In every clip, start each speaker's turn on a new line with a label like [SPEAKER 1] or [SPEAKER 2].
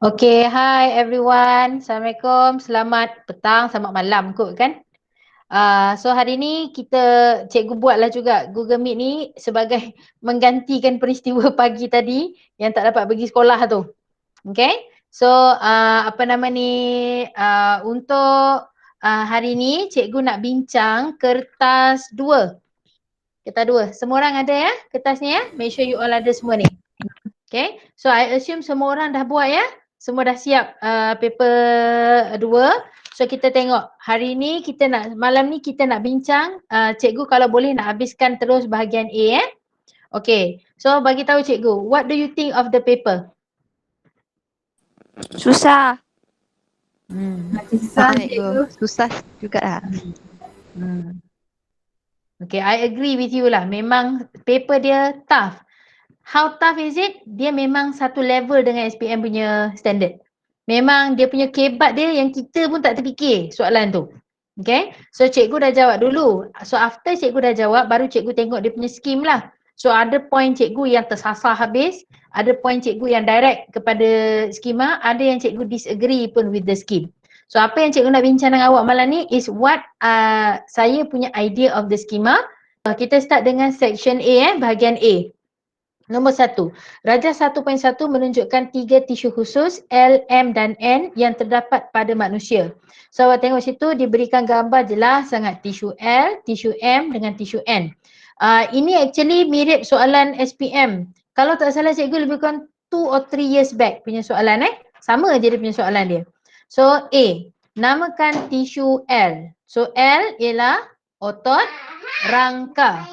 [SPEAKER 1] Okay, hi everyone. Assalamualaikum. Selamat petang, selamat malam kot kan. So hari ni cikgu buatlah juga Google Meet ni sebagai menggantikan peristiwa pagi tadi yang tak dapat pergi sekolah tu. Okay. So apa nama ni, untuk hari ni cikgu nak bincang kertas 2. Kertas 2. Semua orang ada ya kertas ni ya? Make sure you all ada semua ni. Okay. So I assume semua orang dah buat ya? Semua dah siap paper 2. So kita tengok hari ni malam ni kita nak bincang, cikgu kalau boleh nak habiskan terus bahagian A Okay. So bagi tahu cikgu, what do you think of the paper?
[SPEAKER 2] Susah.
[SPEAKER 1] Susah
[SPEAKER 2] cikgu. Susah juga lah.
[SPEAKER 1] Okay, I agree with you lah. Memang paper dia tough. How tough is it? Dia memang satu level dengan SPM punya standard. Memang dia punya kebat dia yang kita pun tak terfikir soalan tu. Okay. So cikgu dah jawab dulu. So after cikgu dah jawab, baru cikgu tengok dia punya scheme lah. So ada point cikgu yang tersasar habis. Ada point cikgu yang direct kepada skema. Ada yang cikgu disagree pun with the scheme. So apa yang cikgu nak bincang dengan awak malam ni is what saya punya idea of the schema. Kita start dengan section A bahagian A. Nombor 1, Rajah 1.1 menunjukkan 3 tisu khusus L, M dan N yang terdapat pada manusia. So awak tengok situ diberikan gambar jelas sangat tisu L, tisu M dengan tisu N. Ini actually mirip soalan SPM. Kalau tak salah cikgu lebih kurang 2 or 3 years back punya soalan Sama je dia punya soalan dia. So A, namakan tisu L. So L ialah otot rangka.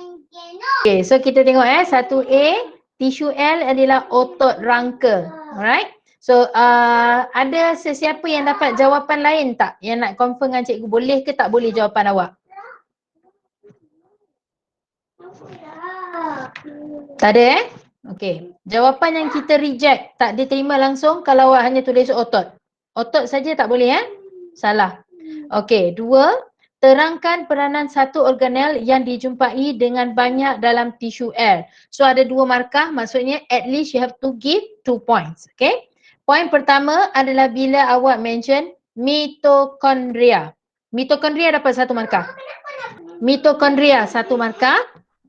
[SPEAKER 1] Okay, so kita tengok 1A. Tisu L adalah otot rangka. Alright. So ada sesiapa yang dapat jawapan lain tak? Yang nak confirm dengan cikgu, boleh ke tak boleh jawapan awak? Tak ada Okay. Jawapan yang kita reject, tak diterima langsung kalau awak hanya tulis otot. Otot saja tak boleh Salah. Okay. 2. Terangkan peranan satu organel yang dijumpai dengan banyak dalam tisu L. So ada 2 markah, maksudnya at least you have to give 2 points. Okay. Poin pertama adalah bila awak mention mitokondria. Mitokondria dapat 1 markah. Mitokondria 1 markah.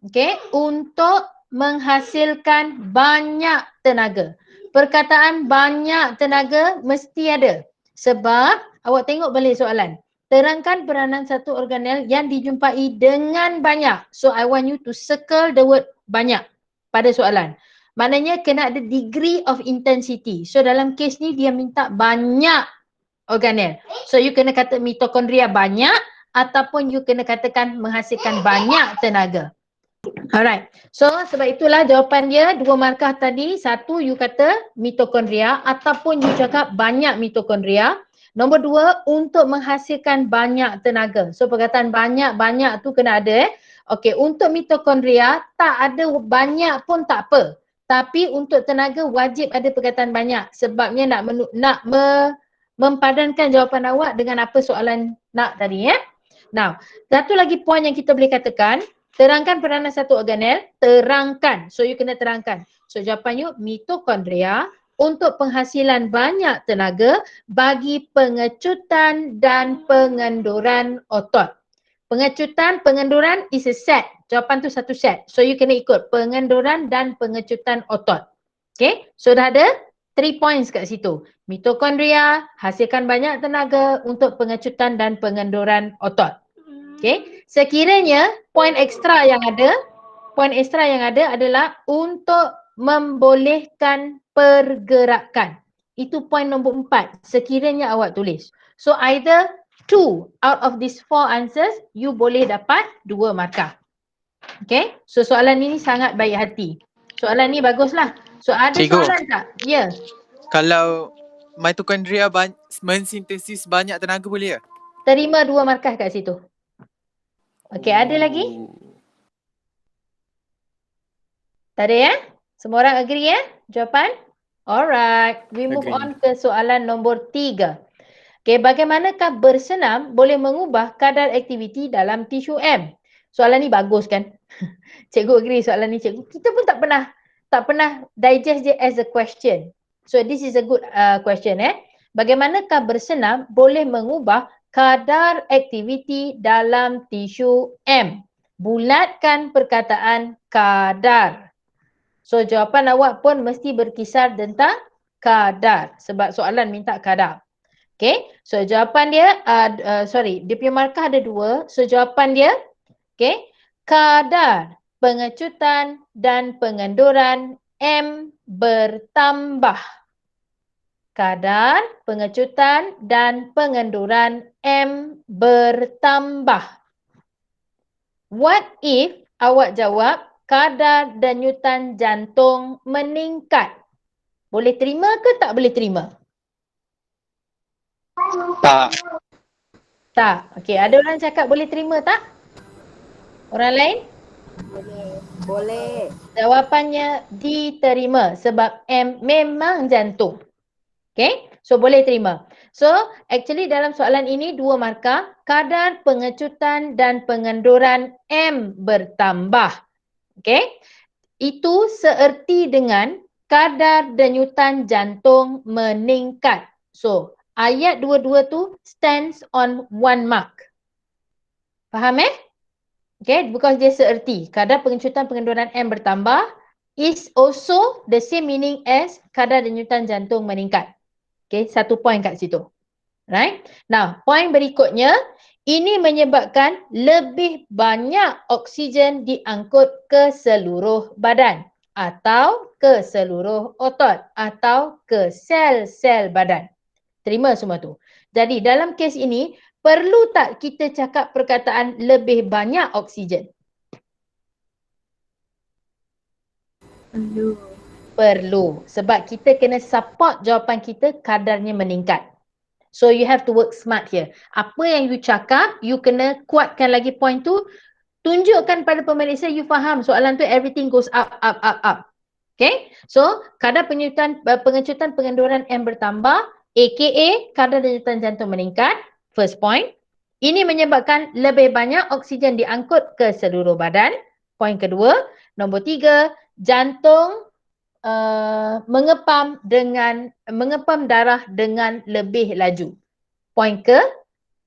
[SPEAKER 1] Okay. Untuk menghasilkan banyak tenaga. Perkataan banyak tenaga mesti ada. Sebab awak tengok balik soalan. Terangkan peranan satu organel yang dijumpai dengan banyak. So I want you to circle the word banyak pada soalan. Maknanya kena ada degree of intensity. So dalam kes ni dia minta banyak organel. So you kena kata mitokondria banyak ataupun you kena katakan menghasilkan banyak tenaga. Alright. So sebab itulah jawapan dia 2 markah tadi. 1 you kata mitokondria ataupun you cakap banyak mitokondria. Nombor 2 untuk menghasilkan banyak tenaga. So perkataan banyak tu kena ada Okey, untuk mitokondria tak ada banyak pun tak apa. Tapi untuk tenaga wajib ada perkataan banyak. Sebabnya nak mempadankan jawapan awak dengan apa soalan nak tadi Now, satu lagi poin yang kita boleh katakan, terangkan peranan satu organel, terangkan. So you kena terangkan. So jawapan you mitokondria untuk penghasilan banyak tenaga bagi pengecutan dan pengenduran otot. Pengecutan, pengenduran is a set. Jawapan tu satu set. So you kena ikut pengenduran dan pengecutan otot. Okay, so dah ada 3 points kat situ. Mitokondria, hasilkan banyak tenaga untuk pengecutan dan pengenduran otot. Okay, sekiranya poin ekstra yang ada adalah untuk membolehkan pergerakan. Itu poin nombor 4 sekiranya awak tulis. So either 2 out of these 4 answers, you boleh dapat 2 markah. Okay, so soalan ini sangat baik hati. Soalan ni baguslah. So ada
[SPEAKER 3] Cikgu,
[SPEAKER 1] soalan tak? Ya.
[SPEAKER 3] Kalau mitokondria mensintesis banyak tenaga boleh ya?
[SPEAKER 1] Terima 2 markah kat situ. Okay, ada lagi? Tak ada Semua orang agree jawapan? Alright, we move on ke soalan nombor 3. Okay, bagaimanakah bersenam boleh mengubah kadar aktiviti dalam tisu M? Soalan ni bagus kan? Cikgu agree soalan ni cikgu. Kita pun tak pernah digest dia as a question. So this is a good question. Bagaimanakah bersenam boleh mengubah kadar aktiviti dalam tisu M? Bulatkan perkataan kadar. So jawapan awak pun mesti berkisar tentang kadar sebab soalan minta kadar. Okay, so jawapan dia, dia punya markah ada 2. So jawapan dia, okay, kadar pengecutan dan pengenduran M bertambah. Kadar pengecutan dan pengenduran M bertambah. What if awak jawab kadar denyutan jantung meningkat? Boleh terima ke tak boleh terima?
[SPEAKER 3] Tak.
[SPEAKER 1] Tak. Okey, ada orang cakap boleh terima tak? Orang lain?
[SPEAKER 4] Boleh.
[SPEAKER 1] Jawapannya diterima sebab M memang jantung. Okay, so boleh terima. So actually dalam soalan ini 2 markah, kadar pengecutan dan pengenduran M bertambah. Okay, itu seerti dengan kadar denyutan jantung meningkat. So ayat 22 tu stands on 1 mark. Faham Okay, because dia seerti. Kadar pengecutan pengenduran M bertambah is also the same meaning as kadar denyutan jantung meningkat. Okay, 1 point kat situ. Right? Now, point berikutnya, ini menyebabkan lebih banyak oksigen diangkut ke seluruh badan atau ke seluruh otot atau ke sel-sel badan. Terima semua tu. Jadi dalam kes ini, perlu tak kita cakap perkataan lebih banyak oksigen? Perlu. Sebab kita kena support jawapan kita kadarnya meningkat. So you have to work smart here. Apa yang you cakap, you kena kuatkan lagi point tu. Tunjukkan pada pemeriksa you faham soalan tu everything goes up, up, up, up. Okay. So kadar pengecutan pengenduran M bertambah aka kadar denyutan jantung meningkat. First point. Ini menyebabkan lebih banyak oksigen diangkut ke seluruh badan. Point kedua. Nombor 3. Jantung mengepam darah dengan lebih laju. Point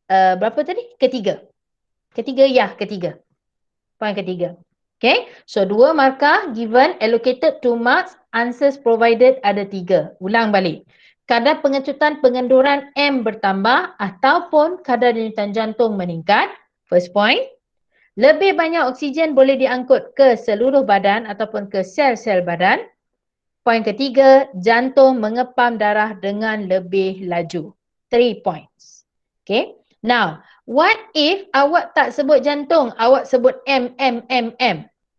[SPEAKER 1] berapa tadi? Ketiga. Ketiga. Point ketiga. Okay. So 2 markah given, allocated 2 marks, answers provided ada 3. Ulang balik. Kadar pengecutan pengenduran M bertambah ataupun kadar denyutan jantung meningkat. First point. Lebih banyak oksigen boleh diangkut ke seluruh badan ataupun ke sel-sel badan. Point ketiga, jantung mengepam darah dengan lebih laju. 3 points. Okay. Now, what if awak tak sebut jantung, awak sebut M.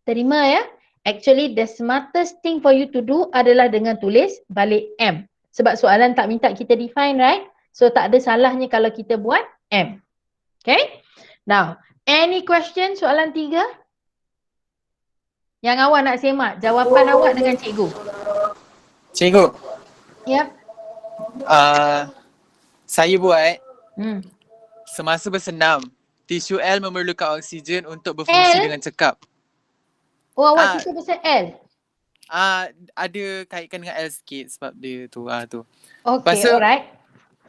[SPEAKER 1] Terima ya? Actually, the smartest thing for you to do adalah dengan tulis balik M. Sebab soalan tak minta kita define, right? So, tak ada salahnya kalau kita buat M. Okay. Now, any question soalan 3? Yang awak nak semak, jawapan awak dengan cikgu.
[SPEAKER 3] Cikgu.
[SPEAKER 1] Yep.
[SPEAKER 3] Saya buat
[SPEAKER 1] Hmm.
[SPEAKER 3] semasa bersenam, tisu L memerlukan oksigen untuk berfungsi
[SPEAKER 1] L?
[SPEAKER 3] dengan cekap.
[SPEAKER 1] Oh, awak cerita pasal L?
[SPEAKER 3] Ada kaitkan dengan L sikit sebab dia tu. Tu.
[SPEAKER 1] Okay,
[SPEAKER 3] Lepas tu,
[SPEAKER 1] alright.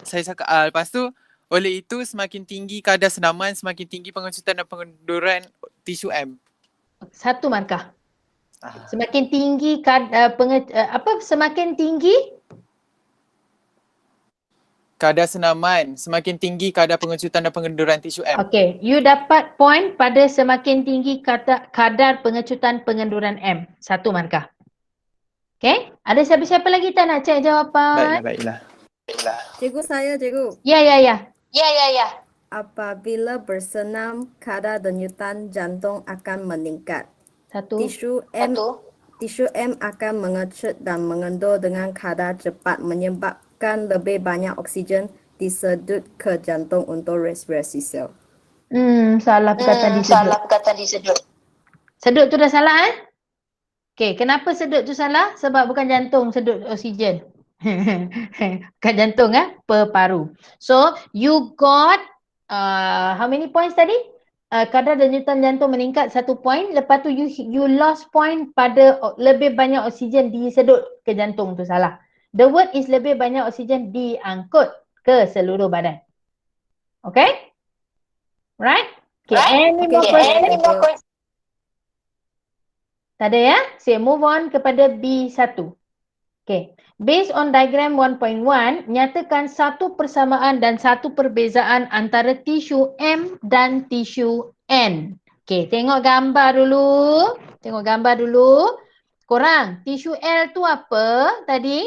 [SPEAKER 3] saya cakap, lepas tu, oleh itu semakin tinggi kadar senaman, semakin tinggi pengecutan dan pengenduran tisu M.
[SPEAKER 1] 1 markah. Semakin tinggi semakin tinggi
[SPEAKER 3] kadar senaman, semakin tinggi kadar pengecutan dan pengenduran tisu M.
[SPEAKER 1] Okay, you dapat point pada semakin tinggi kadar pengecutan pengenduran M. 1 markah. Okay, ada siapa-siapa lagi tak nak cek jawapan?
[SPEAKER 3] Baiklah.
[SPEAKER 4] Cikgu saya, cikgu.
[SPEAKER 1] Ya.
[SPEAKER 4] Apabila bersenam, kadar denyutan jantung akan meningkat.
[SPEAKER 1] 1.
[SPEAKER 4] Tisu M akan mengecut dan mengendur dengan kadar cepat menyebabkan lebih banyak oksigen disedut ke jantung untuk respirasi sel.
[SPEAKER 1] Salah perkataan disedut. Sedut tu dah salah Okay, kenapa sedut tu salah? Sebab bukan jantung sedut oksigen. Bukan jantung paru. So, you got how many points tadi? Kadar denyutan jantung meningkat 1 point. Lepas tu you lost point pada lebih banyak oksigen disedut ke jantung tu salah. The word is lebih banyak oksigen diangkut ke seluruh badan. Okay? Right? Okay, any more question?
[SPEAKER 4] Thank you.
[SPEAKER 1] Tak ada ya? So move on kepada B1. Okay. Based on diagram 1.1, nyatakan satu persamaan dan satu perbezaan antara tisu M dan tisu N. Okay, tengok gambar dulu. Tengok gambar dulu. Korang, tisu L tu apa tadi?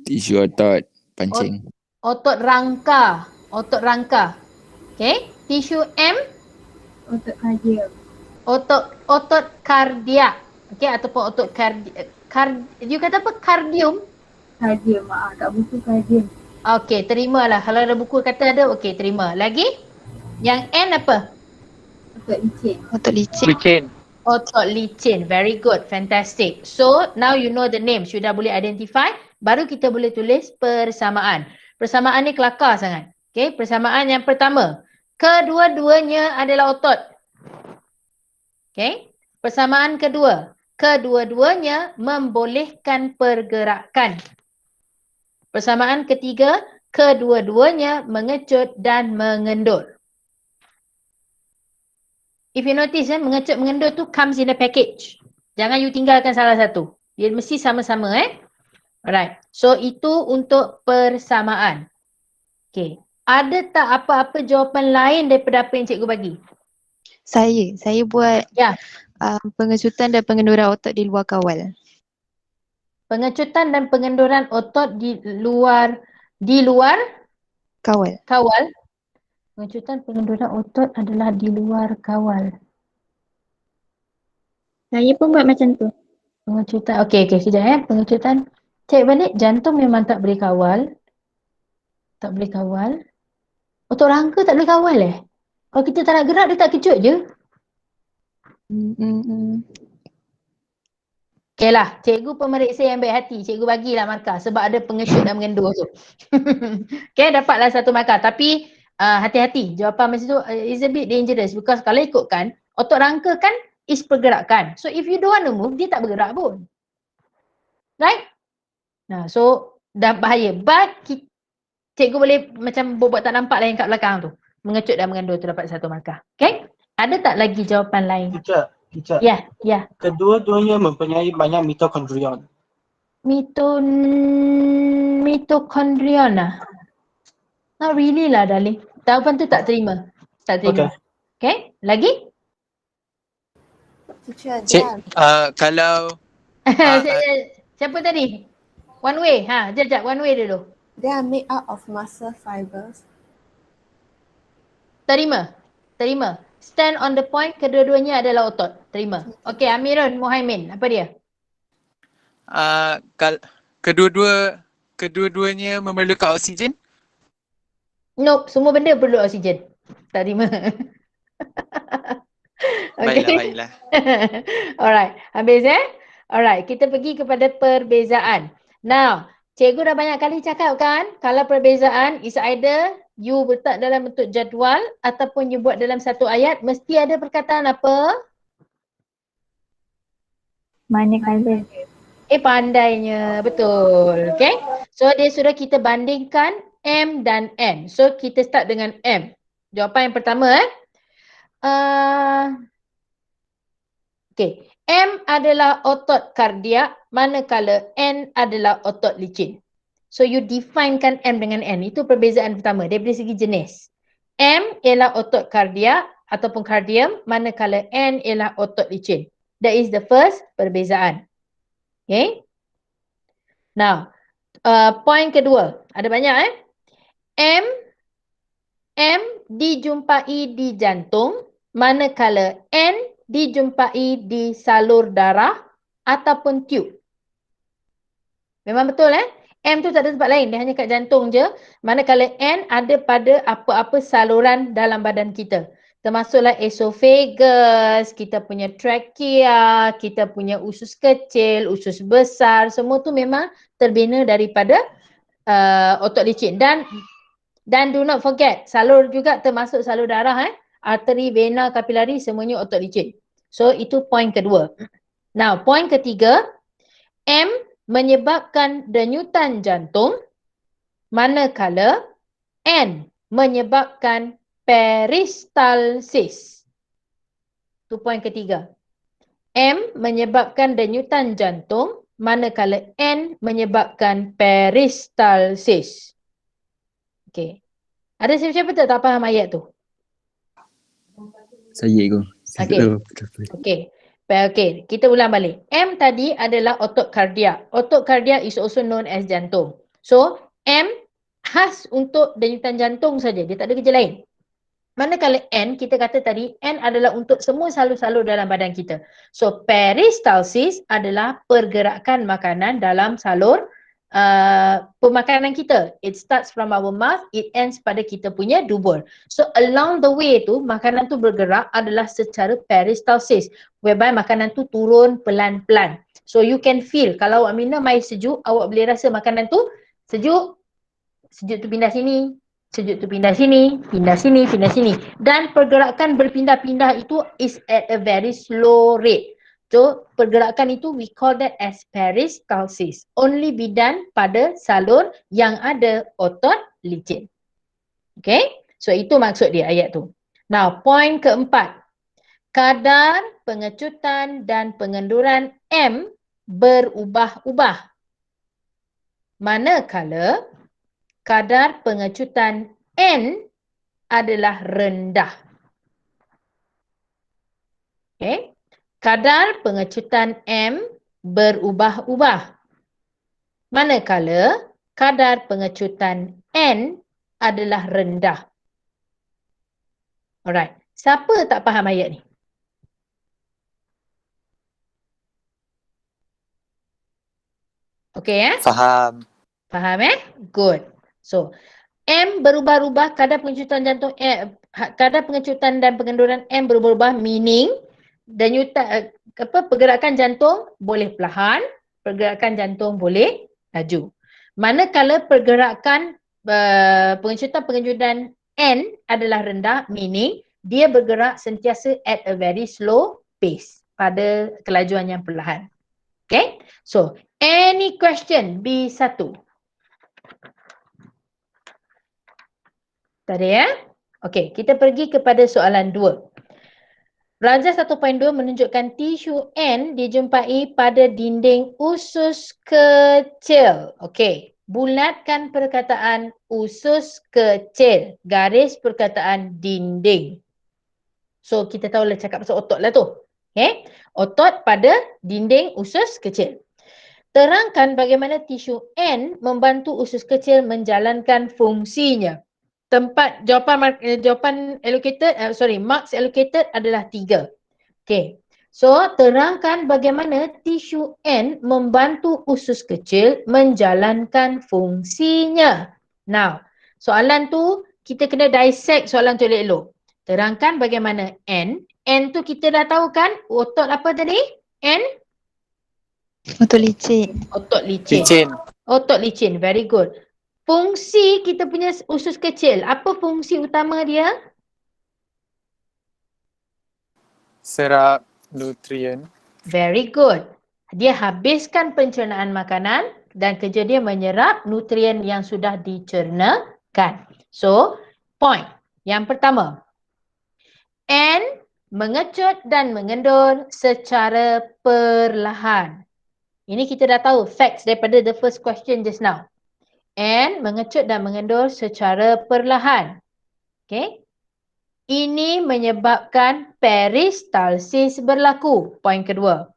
[SPEAKER 5] Tisu otot pancing.
[SPEAKER 1] Otot rangka. Otot rangka. Okay. Tisu M?
[SPEAKER 6] Otot kardiak.
[SPEAKER 1] Otot kardiak. Okay, ataupun otot you kata apa? Kardium?
[SPEAKER 6] Kardium. Kat buku kardium.
[SPEAKER 1] Okey, terimalah. Kalau ada buku kata ada, okey, terima. Lagi? Yang N apa?
[SPEAKER 6] Otot licin.
[SPEAKER 2] Otot licin.
[SPEAKER 3] Licin.
[SPEAKER 1] Otot licin. Very good. Fantastic. So, now you know the name. Sudah boleh identify. Baru kita boleh tulis persamaan. Persamaan ni kelakar sangat. Okey, persamaan yang pertama. Kedua-duanya adalah otot. Okey. Persamaan kedua. Kedua-duanya membolehkan pergerakan. Persamaan ketiga, kedua-duanya mengecut dan mengendur. If you notice, mengecut mengendur tu comes in a package. Jangan you tinggalkan salah satu. Dia mesti sama-sama Alright. So itu untuk persamaan. Okay. Ada tak apa-apa jawapan lain daripada apa yang cikgu bagi?
[SPEAKER 2] Saya buat
[SPEAKER 1] Ya.
[SPEAKER 2] pengecutan dan pengenduran otot di luar kawal.
[SPEAKER 1] Pengecutan dan pengenduran otot di luar
[SPEAKER 2] Kawal.
[SPEAKER 1] kawal. Pengecutan pengenduran otot adalah di luar kawal.
[SPEAKER 6] Saya pun buat macam tu.
[SPEAKER 1] Pengecutan. Okey, sekejap Pengecutan. Cek balik, jantung memang tak boleh kawal. Tak boleh kawal. Otot rangka tak boleh kawal Kalau kita tak nak gerak, dia tak kecut je. Okey lah, cikgu pemeriksa yang baik hati. Cikgu bagilah markah sebab ada pengecut dan mengendur tu. Okey, dapatlah satu markah. Tapi hati-hati, jawapan macam tu is a bit dangerous because kalau ikutkan, otot rangka kan is pergerakan. So if you don't want to move, dia tak bergerak pun. Right? Nah, so dah bahaya. But cikgu boleh macam buat tak nampak lah yang kat belakang tu. Mengecut dan mengendur tu dapat satu markah. Okay? Ada tak lagi jawapan lain?
[SPEAKER 7] Teacher.
[SPEAKER 1] Ya.
[SPEAKER 7] Kedua-duanya mempunyai banyak mitokondrion.
[SPEAKER 1] Mitokondrion lah. Not really lah darling. Jawapan tu tak terima. Tak terima. Okay? Lagi?
[SPEAKER 8] Teacher,
[SPEAKER 3] Kalau
[SPEAKER 1] Siapa tadi? One way. Sekejap. One way dulu.
[SPEAKER 8] they are made out of muscle fibers.
[SPEAKER 1] Terima. Stand on the point, kedua-duanya adalah otot. Terima. Okay, Amirun Muhaimin. Apa dia?
[SPEAKER 3] kedua-duanya memerlukan oksigen.
[SPEAKER 1] Nope, semua benda perlu oksigen. Tak terima.
[SPEAKER 3] Baiklah.
[SPEAKER 1] Alright, habis Alright, kita pergi kepada perbezaan. Now, cikgu dah banyak kali cakap kan, kalau perbezaan is either you letak dalam bentuk jadual ataupun you buat dalam satu ayat, mesti ada perkataan apa?
[SPEAKER 6] Manakala.
[SPEAKER 1] Pandainya. Betul. Okay. So, dia sudah kita bandingkan M dan N. So, kita start dengan M. Jawapan yang pertama okay. M adalah otot kardiak, manakala N adalah otot licin. So, you definekan M dengan N. Itu perbezaan pertama daripada segi jenis. M ialah otot kardiak ataupun kardium, manakala N ialah otot licin. That is the first perbezaan. Okay. Now, point kedua. Ada banyak M dijumpai di jantung, manakala N dijumpai di salur darah ataupun tube. Memang betul M tu tak ada tempat lain, dia hanya kat jantung je. Manakala N ada pada apa-apa saluran dalam badan kita. Termasuklah esophagus, kita punya trachea, kita punya usus kecil, usus besar, semua tu memang terbina daripada otot licin. Dan do not forget, salur juga termasuk salur darah arteri, vena, kapilari, semuanya otot licin. So itu point kedua. Now, point ketiga, M menyebabkan denyutan jantung, manakala N menyebabkan peristalsis. Itu poin ketiga. M menyebabkan denyutan jantung, manakala N menyebabkan peristalsis. Okey. Ada siapa-siapa tak faham ayat tu?
[SPEAKER 5] Saya ke?
[SPEAKER 1] Okey. Okey. Okey, kita ulang balik. M tadi adalah otot kardiak. Otot kardiak is also known as jantung. So, M khas untuk denyutan jantung saja. Dia tak ada kerja lain. Manakala N, kita kata tadi, N adalah untuk semua salur-salur dalam badan kita. So, peristalsis adalah pergerakan makanan dalam salur pemakanan kita. It starts from our mouth, it ends pada kita punya dubur. So, along the way tu, makanan tu bergerak adalah secara peristalsis, whereby makanan tu turun pelan-pelan. So, you can feel, kalau awak minum air sejuk, awak boleh rasa makanan tu sejuk, sejuk tu pindah sini, sejuk tu pindah sini, pindah sini, pindah sini. Dan pergerakan berpindah-pindah itu is at a very slow rate. So, pergerakan itu we call that as peristalsis. Only be done pada salur yang ada otot licin. Okay? So, itu maksud dia ayat tu. Now, poin keempat. Kadar pengecutan dan pengenduran M berubah-ubah. Manakala kadar pengecutan N adalah rendah. Okay. Kadar pengecutan M berubah-ubah. Manakala kadar pengecutan N adalah rendah. Alright. Siapa tak faham ayat ni? Okay
[SPEAKER 3] Faham.
[SPEAKER 1] Faham Good. So, M berubah-ubah, kadar pengecutan jantung kadar pengecutan dan pengenduran M berubah-ubah, meaning denyutan pergerakan jantung boleh perlahan, pergerakan jantung boleh laju. Manakala pergerakan pengecutan pengenduran N adalah rendah, meaning dia bergerak sentiasa at a very slow pace, pada kelajuan yang perlahan. Okay? So, any question B1? Tak ada ya? Okey, kita pergi kepada soalan 2. Rajah 1.2 menunjukkan tisu N dijumpai pada dinding usus kecil. Okey, bulatkan perkataan usus kecil, garis perkataan dinding. So, kita tahulah cakap pasal otot lah tu. Okay? Otot pada dinding usus kecil. Terangkan bagaimana tisu N membantu usus kecil menjalankan fungsinya. Tempat jawapan allocated, marks allocated adalah 3. Okay. So, terangkan bagaimana tisu N membantu usus kecil menjalankan fungsinya. Now, soalan tu kita kena dissect soalan tu elok-elok. Terangkan bagaimana N tu kita dah tahu kan? Otot apa tadi? N?
[SPEAKER 2] Otot licin.
[SPEAKER 1] Otot licin.
[SPEAKER 3] Licin.
[SPEAKER 1] Otot licin, very good. Fungsi kita punya usus kecil, apa fungsi utama dia?
[SPEAKER 3] Serap nutrien.
[SPEAKER 1] Very good. Dia habiskan pencernaan makanan dan kerja dia menyerap nutrien yang sudah dicernakan. So, point yang pertama. N mengecut dan mengendur secara perlahan. Ini kita dah tahu facts daripada the first question just now. N mengecut dan mengendur secara perlahan. Okay. Ini menyebabkan peristalsis berlaku. Poin kedua.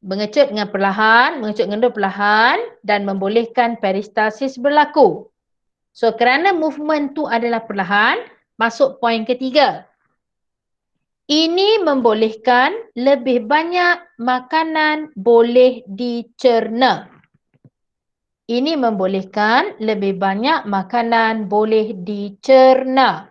[SPEAKER 1] Mengecut dengan perlahan, mengecut mengendur perlahan dan membolehkan peristalsis berlaku. So, kerana movement tu adalah perlahan, masuk poin ketiga. Ini membolehkan lebih banyak makanan boleh dicerna. Ini membolehkan lebih banyak makanan boleh dicerna.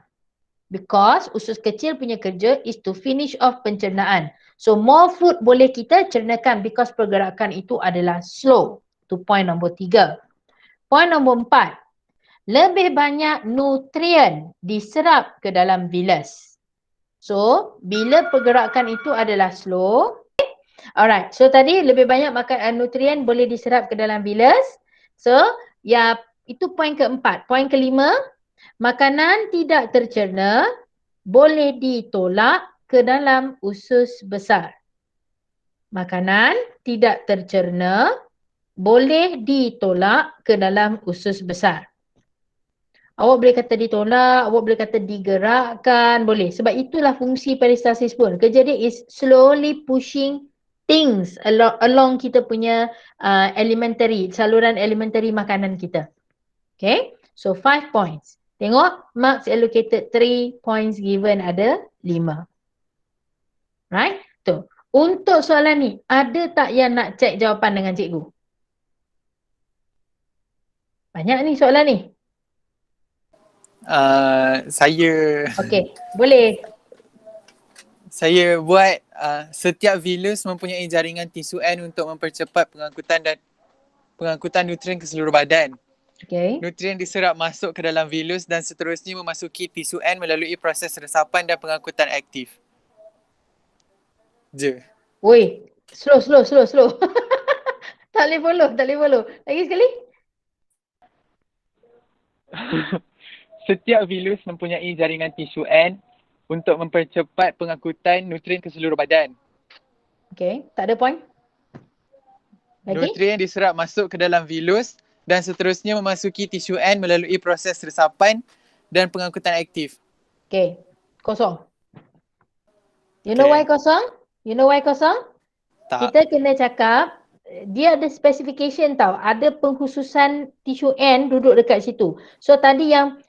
[SPEAKER 1] Because usus kecil punya kerja is to finish off pencernaan. So more food boleh kita cernakan because pergerakan itu adalah slow. Itu point nombor 3. Point nombor 4. Lebih banyak nutrien diserap ke dalam bilas. So bila pergerakan itu adalah slow, Alright, so tadi lebih banyak makan nutrien boleh diserap ke dalam vilus. So, ya itu poin keempat. Poin kelima, makanan tidak tercerna boleh ditolak ke dalam usus besar. Makanan tidak tercerna boleh ditolak ke dalam usus besar. Awak boleh kata ditolak, awak boleh kata digerakkan, boleh. Sebab itulah fungsi peristalsis pun. Kerja dia is slowly pushing things along kita punya saluran elementary makanan kita. Okay, so 5 points. Tengok, marks allocated 3, points given ada 5. Right? Tu. Untuk soalan ni, ada tak yang nak cek jawapan dengan cikgu? Banyak ni soalan ni.
[SPEAKER 3] Saya
[SPEAKER 1] Okey, boleh.
[SPEAKER 3] Saya buat setiap vilus mempunyai jaringan tisu N untuk mempercepat pengangkutan nutrien ke seluruh badan.
[SPEAKER 1] Okey.
[SPEAKER 3] Nutrien diserap masuk ke dalam vilus dan seterusnya memasuki tisu N melalui proses resapan dan pengangkutan aktif. Je.
[SPEAKER 1] Woi, slow. Tak boleh follow. Lagi sekali.
[SPEAKER 3] Setiap vilus mempunyai jaringan tisu N untuk mempercepat pengangkutan nutrien ke seluruh badan.
[SPEAKER 1] Okey, tak ada point. Lagi?
[SPEAKER 3] Nutrien diserap masuk ke dalam vilus dan seterusnya memasuki tisu N melalui proses resapan dan pengangkutan aktif.
[SPEAKER 1] Okey, kosong. You know why kosong?
[SPEAKER 3] Tak.
[SPEAKER 1] Kita kena cakap, dia ada specification tau. Ada pengkhususan tisu N duduk dekat situ. So tadi yang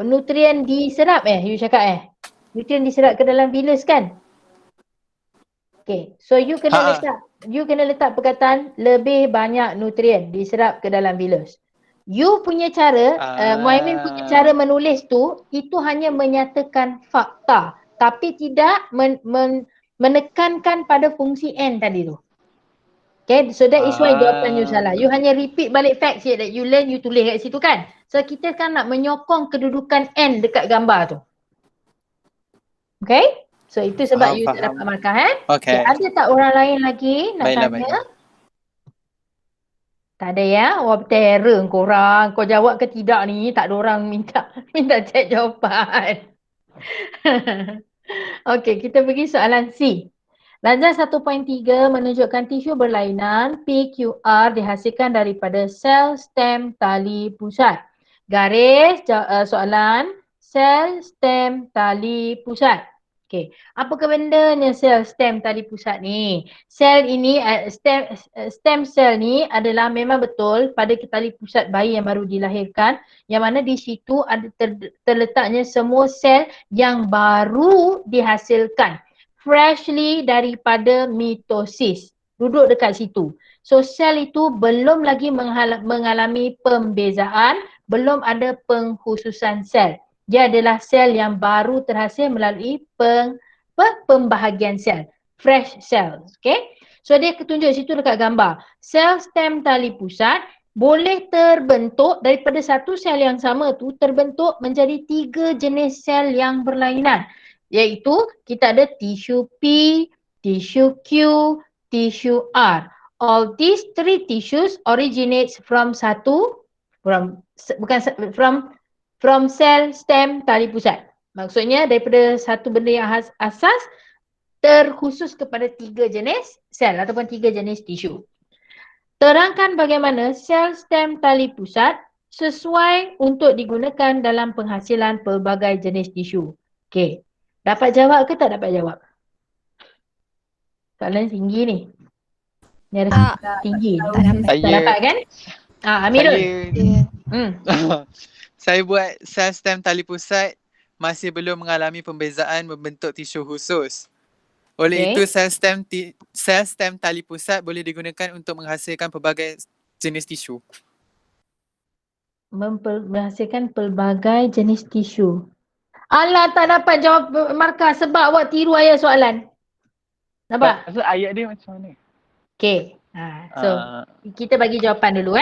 [SPEAKER 1] nutrien diserap you cakap nutrien diserap ke dalam vilus kan? Okay, so you kena letak perkataan lebih banyak nutrien diserap ke dalam vilus. You punya cara, Muhaimin punya cara menulis tu, itu hanya menyatakan fakta. Tapi tidak menekankan pada fungsi N tadi tu. Okay, so that is why jawapan you salah. You hanya repeat balik facts that you learn, you tulis kat situ kan. So kita kan nak menyokong kedudukan N dekat gambar tu. Okay, so itu sebab you tak dapat markah
[SPEAKER 3] Okay.
[SPEAKER 1] Ada tak orang lain lagi nak tanya?
[SPEAKER 3] Baiklah.
[SPEAKER 1] Tak ada ya? Wah, terror korang. Kau jawab ke tidak ni? Tak ada orang minta cek jawapan. Okey, kita pergi soalan C. Lanjah 1.3 menunjukkan tisu berlainan PQR dihasilkan daripada sel stem tali pusat. Garis soalan sel stem tali pusat. Okey, apakah bendanya sel stem tali pusat ni? Sel ini, stem cell ni adalah memang betul pada tali pusat bayi yang baru dilahirkan, yang mana di situ ada terletaknya semua sel yang baru dihasilkan, freshly daripada mitosis, duduk dekat situ. So sel itu belum lagi mengalami pembezaan, belum ada pengkhususan sel. Dia adalah sel yang baru terhasil melalui pembahagian sel, fresh cells. Okay? So dia ketunjuk situ dekat gambar. Sel stem tali pusat boleh terbentuk daripada satu sel yang sama tu terbentuk menjadi 3 jenis sel yang berlainan. Iaitu kita ada tisu P, tisu Q, tisu R. All these 3 tissues originates from sel stem tali pusat. Maksudnya daripada satu benda yang asas terkhusus kepada 3 jenis sel ataupun 3 jenis tisu. Terangkan bagaimana sel stem tali pusat sesuai untuk digunakan dalam penghasilan pelbagai jenis tisu. Okey. Dapat jawab ke tak dapat jawab? Soalan tinggi ni. Ni ada tinggi. Tak dapat kan? Amirul.
[SPEAKER 3] Saya buat sel stem tali pusat masih belum mengalami pembezaan membentuk tisu khusus. Oleh itu sel stem tali pusat boleh digunakan untuk menghasilkan pelbagai jenis tisu.
[SPEAKER 1] Menghasilkan pelbagai jenis tisu. Alah, tak dapat jawab markah sebab awak tiru ayat soalan. Nampak?
[SPEAKER 3] Maksud ayat dia macam mana?
[SPEAKER 1] Okay. So kita bagi jawapan dulu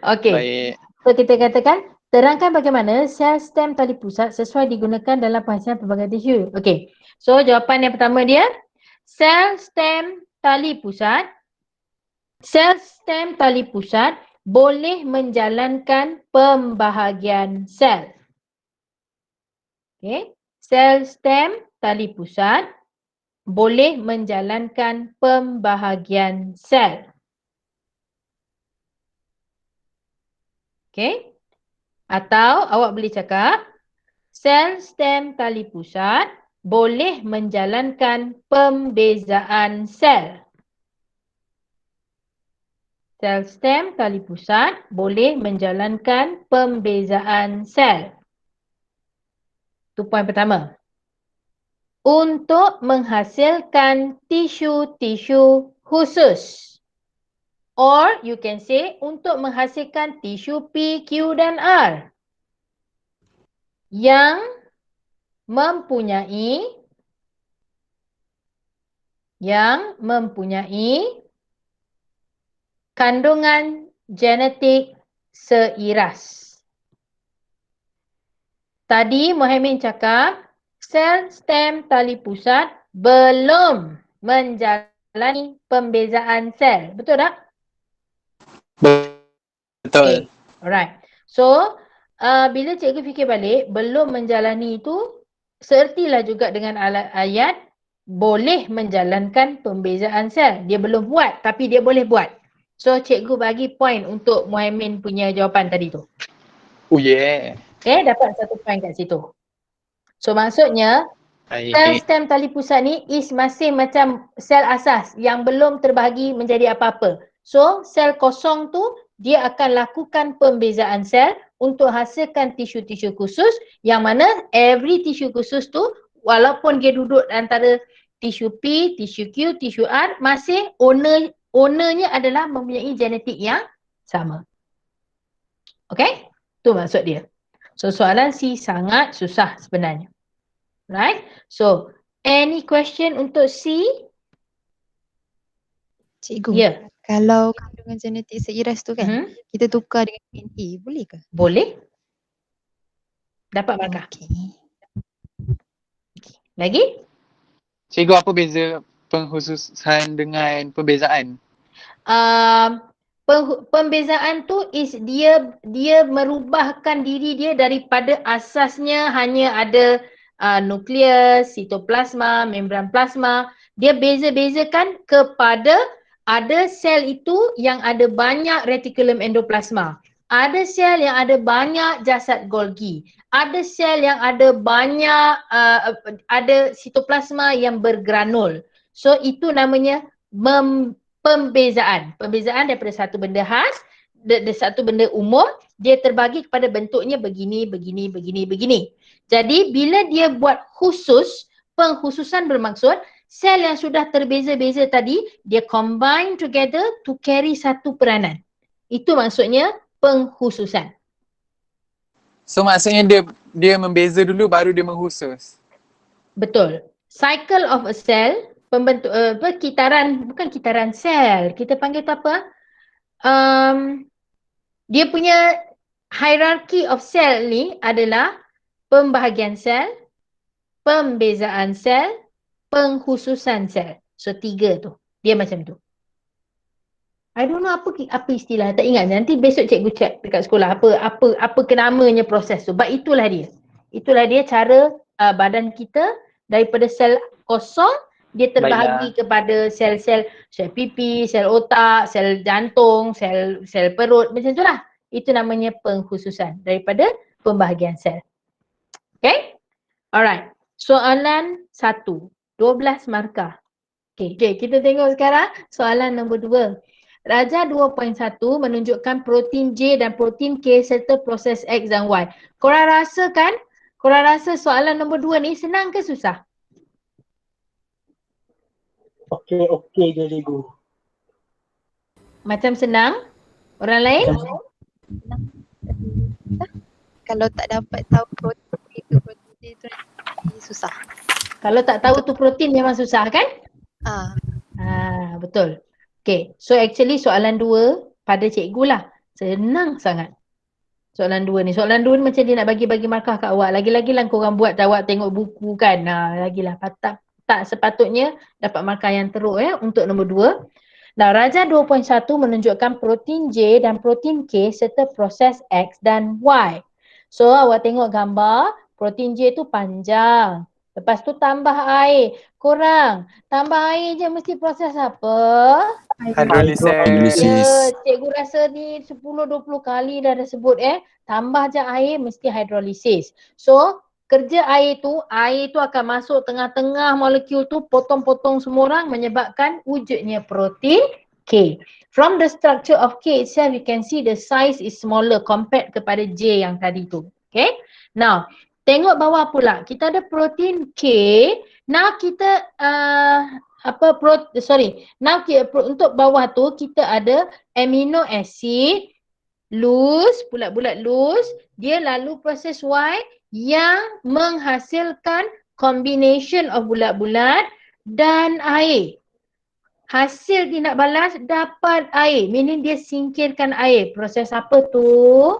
[SPEAKER 1] Okay.
[SPEAKER 3] Baik.
[SPEAKER 1] So kita katakan, terangkan bagaimana sel stem tali pusat sesuai digunakan dalam penghasilan pelbagai tisu. Okay. So jawapan yang pertama dia, sel stem tali pusat, sel stem tali pusat boleh menjalankan pembahagian sel. Okey, sel stem tali pusat boleh menjalankan pembahagian sel. Okey? Atau awak boleh cakap sel stem tali pusat boleh menjalankan pembezaan sel. Sel stem tali pusat boleh menjalankan pembezaan sel. Itu poin pertama. Untuk menghasilkan tisu-tisu khusus. Or you can say untuk menghasilkan tisu P, Q dan R yang mempunyai kandungan genetik seiras. Tadi Muhammad cakap sel stem tali pusat belum menjalani pembezaan sel. Betul tak?
[SPEAKER 3] Betul.
[SPEAKER 1] Okay. Alright. So, bila cikgu fikir balik, belum menjalani itu seertilah juga dengan ayat boleh menjalankan pembezaan sel. Dia belum buat tapi dia boleh buat. So, cikgu bagi point untuk Muhammad punya jawapan tadi tu.
[SPEAKER 3] Oh yeah.
[SPEAKER 1] Okay, dapat satu point kat situ. So, maksudnya sel
[SPEAKER 3] Baik.
[SPEAKER 1] stem tali pusat ni is masih macam sel asas yang belum terbahagi menjadi apa-apa. So, sel kosong tu dia akan lakukan pembezaan sel untuk hasilkan tisu-tisu khusus yang mana every tisu khusus tu walaupun dia duduk antara tisu P, tisu Q, tisu R masih ownernya adalah mempunyai genetik yang sama. Okay? Tu maksud dia. So, soalan C sangat susah sebenarnya. Right? So, any question untuk C?
[SPEAKER 2] Cikgu,
[SPEAKER 1] Ya.
[SPEAKER 2] kalau kandungan genetik seiras tu kan,
[SPEAKER 1] Hmm?
[SPEAKER 2] kita tukar dengan DNA, boleh ke?
[SPEAKER 1] Boleh. Dapat markah.
[SPEAKER 2] Okey.
[SPEAKER 1] Lagi?
[SPEAKER 3] Cikgu, apa beza pengkhususan dengan pembezaan?
[SPEAKER 1] Pembezaan tu is dia merubahkan diri dia daripada asasnya hanya ada nukleus, sitoplasma, membran plasma. Dia beza-bezakan kepada ada sel itu yang ada banyak retikulum endoplasma. Ada sel yang ada banyak jasad Golgi. Ada sel yang ada banyak ada sitoplasma yang bergranul. So itu namanya pembezaan. Pembezaan daripada satu benda khas, satu benda umum, dia terbagi kepada bentuknya begini, begini, begini, begini. Jadi bila dia buat khusus, pengkhususan bermaksud sel yang sudah terbeza-beza tadi, dia combine together to carry satu peranan. Itu maksudnya pengkhususan.
[SPEAKER 3] So maksudnya dia membeza dulu baru dia mengkhusus.
[SPEAKER 1] Betul. Cycle of a cell, pembentuk bukan kitaran sel. Kita panggil tu apa? Dia punya hierarchy of cell ni adalah pembahagian sel, pembezaan sel, pengkhususan sel. So 3 tu. Dia macam tu. I don't know apa istilah, tak ingat. Nanti besok cikgu check dekat sekolah apa namanya proses tu. But itulah dia. Itulah dia cara badan kita daripada sel kosong dia terbahagi kepada sel-sel pipi, sel otak, sel jantung, sel perut, macam itulah. Itu namanya pengkhususan daripada pembahagian sel. Okay? Alright. Soalan 1. 12 markah. Okay, kita tengok sekarang soalan nombor 2. Darjah 2.1 menunjukkan protein J dan protein K serta proses X dan Y. Korang rasa kan? Korang rasa soalan nombor 2 ni senang ke susah?
[SPEAKER 7] Okey je cikgu.
[SPEAKER 1] Macam senang? Orang lain?
[SPEAKER 2] Kalau tak dapat tahu protein ke protein tu nanti susah.
[SPEAKER 1] Kalau tak tahu tu protein memang susah kan? Betul. Okay, so actually soalan 2 pada cikgu lah. Senang sangat. Soalan 2 ni. Soalan 2 ni macam dia nak bagi markah kat awak. Lagi-lagi lah korang buat awak tengok buku kan. Lagilah tak tak sepatutnya dapat markah yang teruk untuk nombor 2. Nah, Raja 2.1 menunjukkan protein J dan protein K serta proses X dan Y. So, awak tengok gambar, protein J tu panjang. Lepas tu tambah air. Korang, tambah air je mesti proses apa?
[SPEAKER 3] Hydrolysis.
[SPEAKER 1] Ya, cikgu rasa ni 10-20 kali dah sebut tambah je air mesti hydrolysis. So, kerja air tu akan masuk tengah-tengah molekul tu, potong-potong semua orang menyebabkan wujudnya protein K. From the structure of K itself, you can see the size is smaller compared kepada J yang tadi tu. Okay. Now, tengok bawah pula. Kita ada protein K. Now kita untuk bawah tu kita ada amino acid loose, bulat-bulat loose. Dia lalu proses Y yang menghasilkan combination of bulat-bulat dan air. Hasil tindak balas dapat air, meaning dia singkirkan air. Proses apa tu?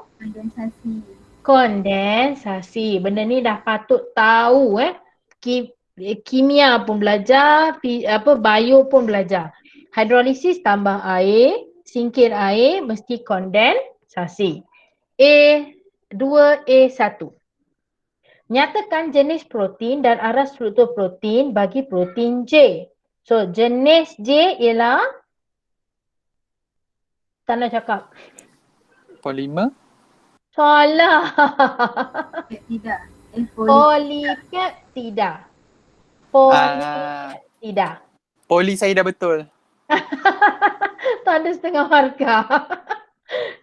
[SPEAKER 1] Kondensasi. Benda ni dah patut tahu kimia pun belajar, bio pun belajar. Hidrolisis tambah air, singkir air, mesti kondensasi. A2A1. Nyatakan jenis protein dan arah struktur protein bagi protein J. So, jenis J ialah tak nak cakap.
[SPEAKER 3] Polimer.
[SPEAKER 1] Salah.
[SPEAKER 6] Tidak.
[SPEAKER 1] Polipeptida. Polipeptida.
[SPEAKER 3] Poli saya dah betul.
[SPEAKER 1] Tak ada setengah markah.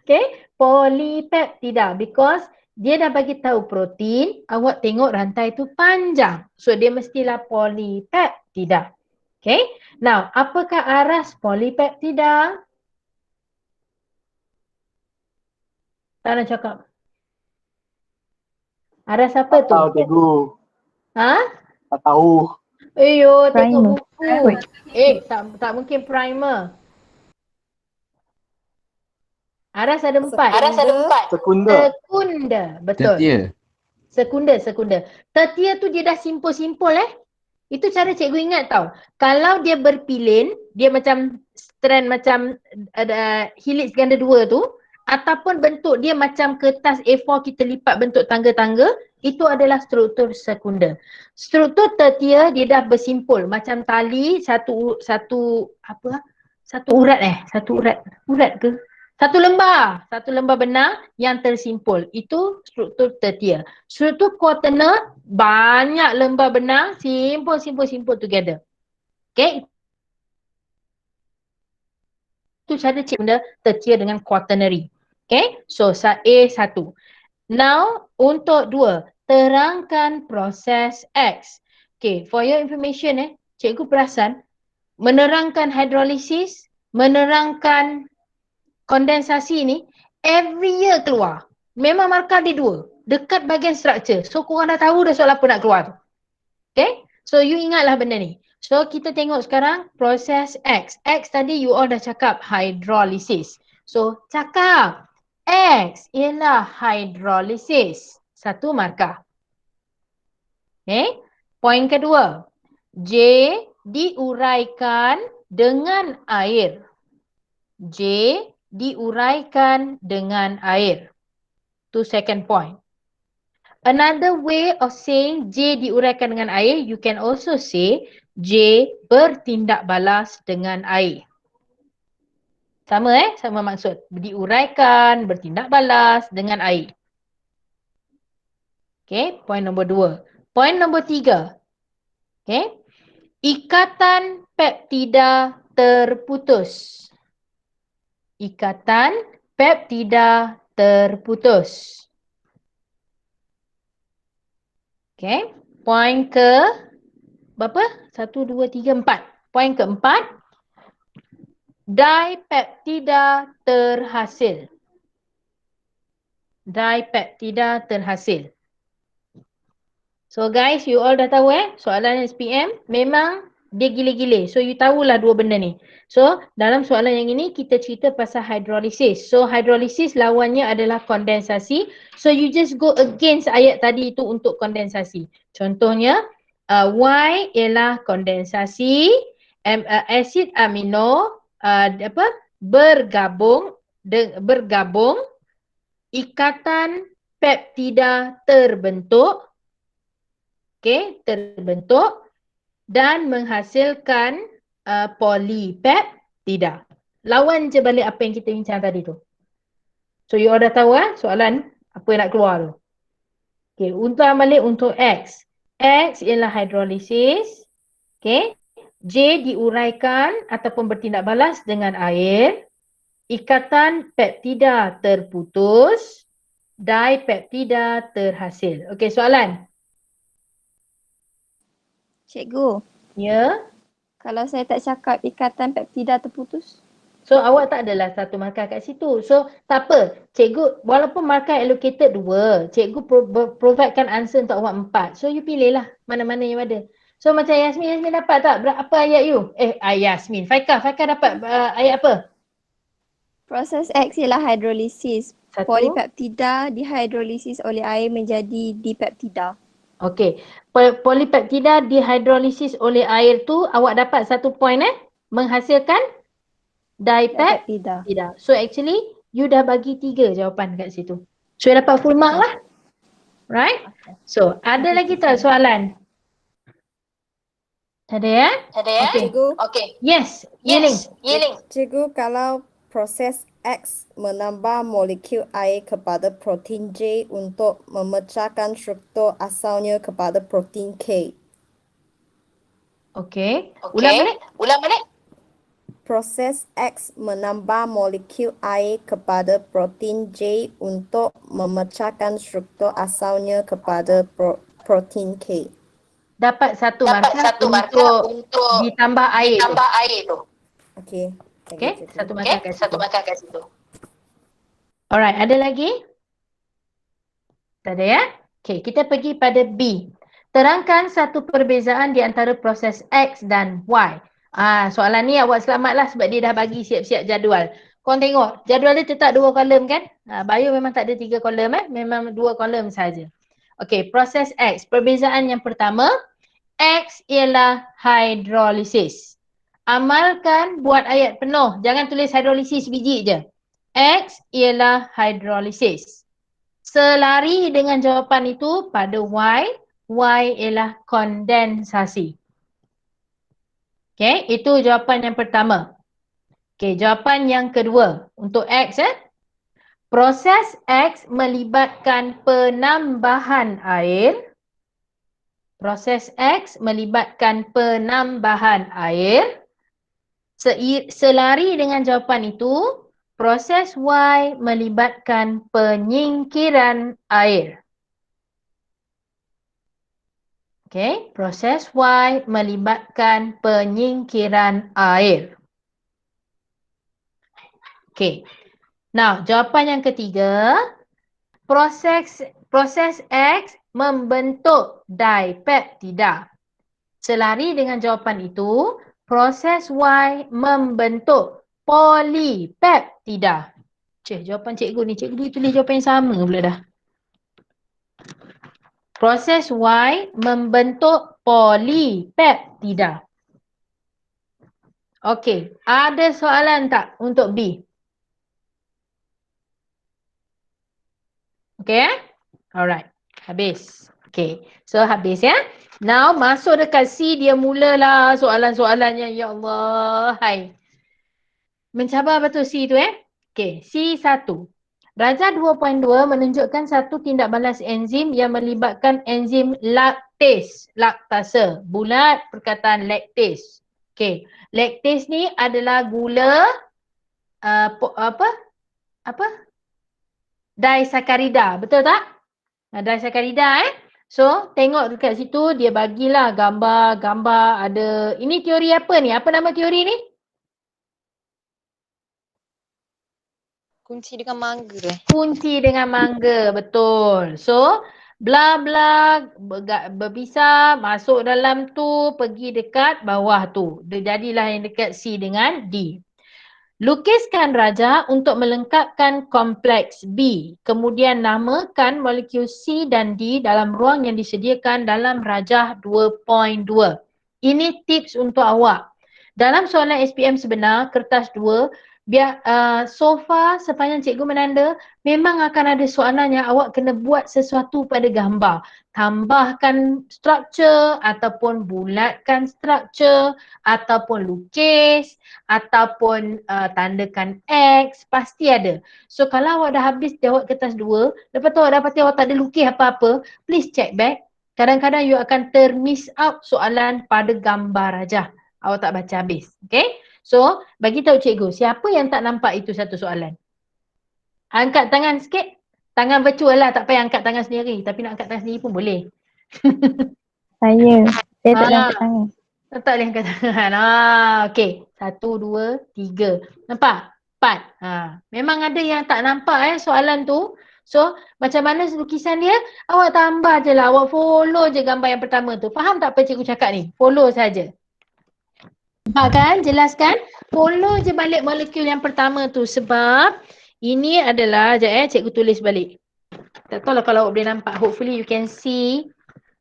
[SPEAKER 1] Okay, polipeptida because dia dah bagi tahu protein, awak tengok rantai tu panjang. So dia mestilah polipeptida. Okay, now apakah aras polipeptida? Tak nak cakap. Aras apa tu?
[SPEAKER 7] Tahu cikgu.
[SPEAKER 1] Ha?
[SPEAKER 7] Tak tahu.
[SPEAKER 1] Tengok buku. Tak mungkin primer. Aras ada 4.
[SPEAKER 7] Sekunda.
[SPEAKER 1] Sekunda. Betul. Sekunda. Tertia tu dia dah simpul-simpul Itu cara cikgu ingat tau. Kalau dia berpilin, dia macam strand macam ada helix ganda 2 tu, ataupun bentuk dia macam kertas A4 kita lipat bentuk tangga-tangga, itu adalah struktur sekunda. Struktur tertia dia dah bersimpul macam tali satu lembar benang yang tersimpul. Itu struktur tertia. Struktur quaterner banyak lembar benang simpul together. Okay. Itu cara cikgu tertia dengan quaternary. Okay. So A1. Now untuk 2, terangkan proses X. Okay, for your information cikgu perasan menerangkan hidrolisis, menerangkan kondensasi ni every year keluar. Memang markah dia 2 dekat bahagian structure. So korang dah tahu dah soal apa nak keluar tu. Okay, so you ingatlah benda ni. So kita tengok sekarang proses X. X tadi you all dah cakap hydrolysis. So cakap X ialah hydrolysis. 1 markah. Okay. Poin kedua. J diuraikan dengan air. J diuraikan dengan air. Tu second point. Another way of saying J diuraikan dengan air, you can also say J bertindak balas dengan air. Sama sama maksud. Diuraikan, bertindak balas dengan air. Okay, point nombor 2. Point nombor 3. Okay. Ikatan peptida terputus. Ikatan peptida terputus. Okay. Point ke berapa? 1, 2, 3, 4. Point keempat. Dipeptida terhasil. Dipeptida terhasil. So guys, you all dah tahu soalan SPM memang dia gile-gile. So you tahulah 2 benda ni. So dalam soalan yang ini kita cerita pasal hydrolysis. So hydrolysis lawannya adalah kondensasi. So you just go against ayat tadi itu untuk kondensasi. Contohnya Y ialah kondensasi, asid amino bergabung, ikatan peptida terbentuk, terbentuk dan menghasilkan polipeptida. Lawan je balik apa yang kita bincang tadi tu. So you all dah tahu soalan apa yang nak keluar tu. Okay, untuk balik untuk X. X ialah hidrolisis. Okay. J diuraikan ataupun bertindak balas dengan air. Ikatan peptida terputus. Dipeptida terhasil. Okay, soalan.
[SPEAKER 2] Cikgu,
[SPEAKER 1] Ya.
[SPEAKER 2] kalau saya tak cakap ikatan peptida terputus?
[SPEAKER 1] So awak tak adalah satu markah kat situ. So tak apa. Cikgu walaupun markah allocated 2, cikgu providekan answer untuk awak 4. So you pilih lah mana-mana yang ada. So macam Yasmin dapat tak? Apa ayat you? Yasmin. Faikah dapat ayat apa?
[SPEAKER 2] Proses X ialah hidrolisis.
[SPEAKER 1] Satu.
[SPEAKER 2] Polipeptida dihidrolisis oleh air menjadi dipeptida.
[SPEAKER 1] Okey. Polipeptida dihidrolisis oleh air tu awak dapat 1 point menghasilkan dipeptida. So actually you dah bagi 3 jawapan kat situ. So you dapat full mark lah. Right? So ada lagi tak soalan? Ada ya?
[SPEAKER 4] Cikgu,
[SPEAKER 1] Yes. Yiling.
[SPEAKER 4] cikgu kalau proses X menambah molekul air kepada protein J untuk memecahkan struktur asalnya kepada protein K.
[SPEAKER 1] Okey. Ulang balik.
[SPEAKER 4] Proses X menambah molekul air kepada protein J untuk memecahkan struktur asalnya kepada protein K.
[SPEAKER 1] Dapat satu markah untuk ditambah air tu.
[SPEAKER 4] Okey.
[SPEAKER 1] Okey, satu markah kat situ. Alright, ada lagi? Tak ada ya? Okey, kita pergi pada B. Terangkan satu perbezaan di antara proses X dan Y. Soalan ni awak selamatlah sebab dia dah bagi siap-siap jadual. Korang tengok, jadual dia tetap 2 kolom kan? Bio memang tak ada 3 kolom memang 2 kolom saja. Okey, proses X. Perbezaan yang pertama, X ialah hidrolisis. Amalkan buat ayat penuh. Jangan tulis hidrolisis biji je. X ialah hidrolisis. Selari dengan jawapan itu pada Y. Y ialah kondensasi. Okay, itu jawapan yang pertama. Okay, jawapan yang kedua. Untuk X proses X melibatkan penambahan air. Proses X melibatkan penambahan air. Selari dengan jawapan itu, proses Y melibatkan penyingkiran air. Okey, proses Y melibatkan penyingkiran air. Okey. Now, jawapan yang ketiga, proses X membentuk dipeptida. Selari dengan jawapan itu, proses Y membentuk polipeptida. Jawapan cikgu ni, cikgu tulis jawapan yang sama pula dah. Proses Y membentuk polipeptida. Okey, ada soalan tak untuk B? Okey Alright, habis. Okey, so habis ya. Now masuk dekat C, dia mulalah soalan-soalannya. Ya Allah, hai. Mencabar betul C tu Okey, C1. Darjah 2.2 menunjukkan satu tindak balas enzim yang melibatkan enzim laktase. Bulat perkataan lactase. Okey, lactase ni adalah gula disakarida, betul tak? Disakarida So, tengok dekat situ dia bagilah gambar-gambar ada. Ini teori apa ni? Apa nama teori ni?
[SPEAKER 2] Kunci dengan mangga.
[SPEAKER 1] Kunci dengan mangga, betul. So, bla bla berpisah, masuk dalam tu, pergi dekat bawah tu. Jadilah yang dekat C dengan D. Lukiskan raja untuk melengkapkan kompleks B. Kemudian namakan molekul C dan D dalam ruang yang disediakan dalam rajah 2.2. Ini tips untuk awak. Dalam soalan SPM sebenar, kertas 2, so far sepanjang cikgu menanda, memang akan ada soalan yang awak kena buat sesuatu pada gambar. Tambahkan struktur ataupun bulatkan struktur ataupun lukis ataupun tandakan X, pasti ada. So kalau awak dah habis jawab kertas 2, lepas tu awak dapati awak tak ada lukis apa-apa, please check back. Kadang-kadang you akan termiss out soalan pada gambar aja. Awak tak baca habis. Okay? So, bagi tahu cikgu, siapa yang tak nampak itu satu soalan? Angkat tangan sikit. Tangan virtual lah, tak payah angkat tangan sendiri. Tapi nak angkat tangan sendiri pun boleh.
[SPEAKER 6] Saya tak
[SPEAKER 1] Ah.
[SPEAKER 6] nampak tangan.
[SPEAKER 1] Tak boleh angkat tangan. Okey. 1, 2, 3. Nampak? 4. Memang ada yang tak nampak soalan tu. So, macam mana lukisan dia? Awak tambah je lah. Awak follow je gambar yang pertama tu. Faham tak apa cikgu cakap ni? Follow saja. Nampak kan? Jelas kan? Follow je balik molekul yang pertama tu. Sebab ini adalah, sekejap cikgu tulis balik. Tak tahu lah kalau awak boleh nampak. Hopefully you can see.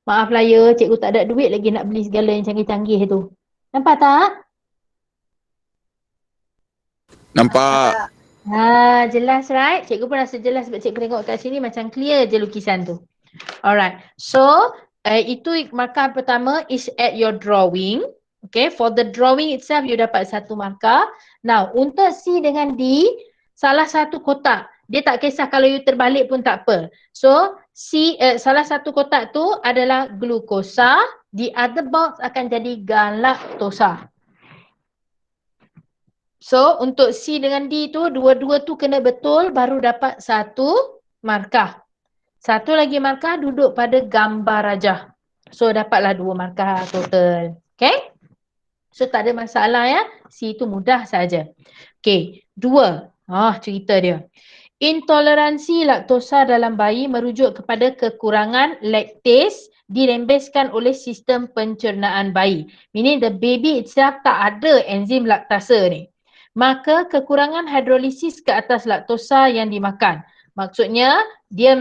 [SPEAKER 1] Maaf lah ya, cikgu tak ada duit lagi nak beli segala yang canggih-canggih tu. Nampak tak?
[SPEAKER 5] Nampak.
[SPEAKER 1] Jelas right? Cikgu pun rasa jelas sebab cikgu tengok kat sini macam clear je lukisan tu. Alright. So, itu markah pertama is at your drawing. Okay, for the drawing itself you dapat satu markah. Now, untuk C dengan D, salah satu kotak. Dia tak kisah kalau you terbalik pun tak apa. So, salah satu kotak tu adalah glukosa, the other box akan jadi galaktosa. So, untuk C dengan D tu, dua-dua tu kena betul baru dapat satu markah. Satu lagi markah duduk pada gambar rajah. So, dapatlah 2 markah total. Okay? So, tak ada masalah ya. C tu mudah saja. Okay, 2. Cerita dia. Intoleransi laktosa dalam bayi merujuk kepada kekurangan laktase dirembeskan oleh sistem pencernaan bayi. Meaning the baby itself tak ada enzim laktase ni. Maka kekurangan hidrolisis ke atas laktosa yang dimakan. Maksudnya dia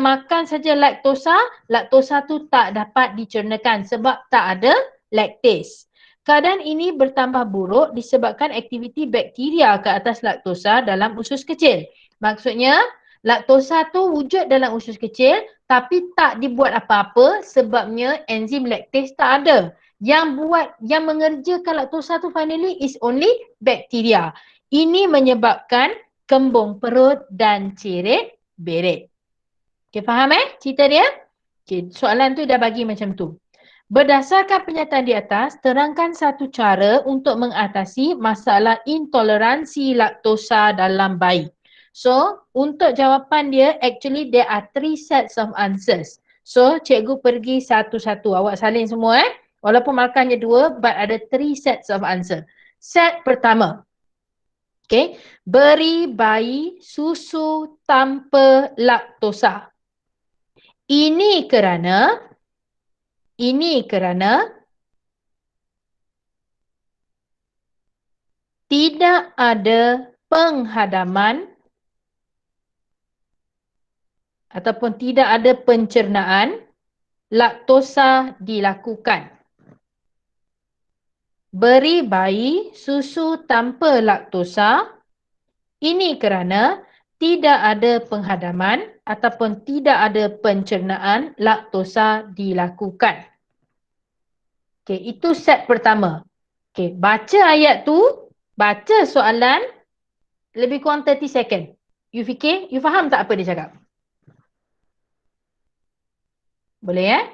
[SPEAKER 1] makan saja laktosa, laktosa tu tak dapat dicernakan sebab tak ada laktase. Keadaan ini bertambah buruk disebabkan aktiviti bakteria ke atas laktosa dalam usus kecil. Maksudnya, laktosa tu wujud dalam usus kecil tapi tak dibuat apa-apa sebabnya enzim laktase tak ada. Yang mengerjakan laktosa tu finally is only bakteria. Ini menyebabkan kembung perut dan cerit-berit. Okay, faham cerita dia? Okay, soalan tu dah bagi macam tu. Berdasarkan pernyataan di atas, terangkan satu cara untuk mengatasi masalah intoleransi laktosa dalam bayi. So, untuk jawapan dia, actually there are 3 sets of answers. So, cikgu pergi satu-satu. Awak salin semua Walaupun markahnya 2, but ada 3 sets of answer. Set pertama. Okay. Beri bayi susu tanpa laktosa. Ini kerana tidak ada penghadaman ataupun tidak ada pencernaan laktosa dilakukan. Beri bayi susu tanpa laktosa. Ini kerana tidak ada penghadaman ataupun tidak ada pencernaan laktosa dilakukan. Okey, itu set pertama. Okey, baca ayat tu, baca soalan lebih kurang 30 second. You fikir, you faham tak apa dia cakap? Boleh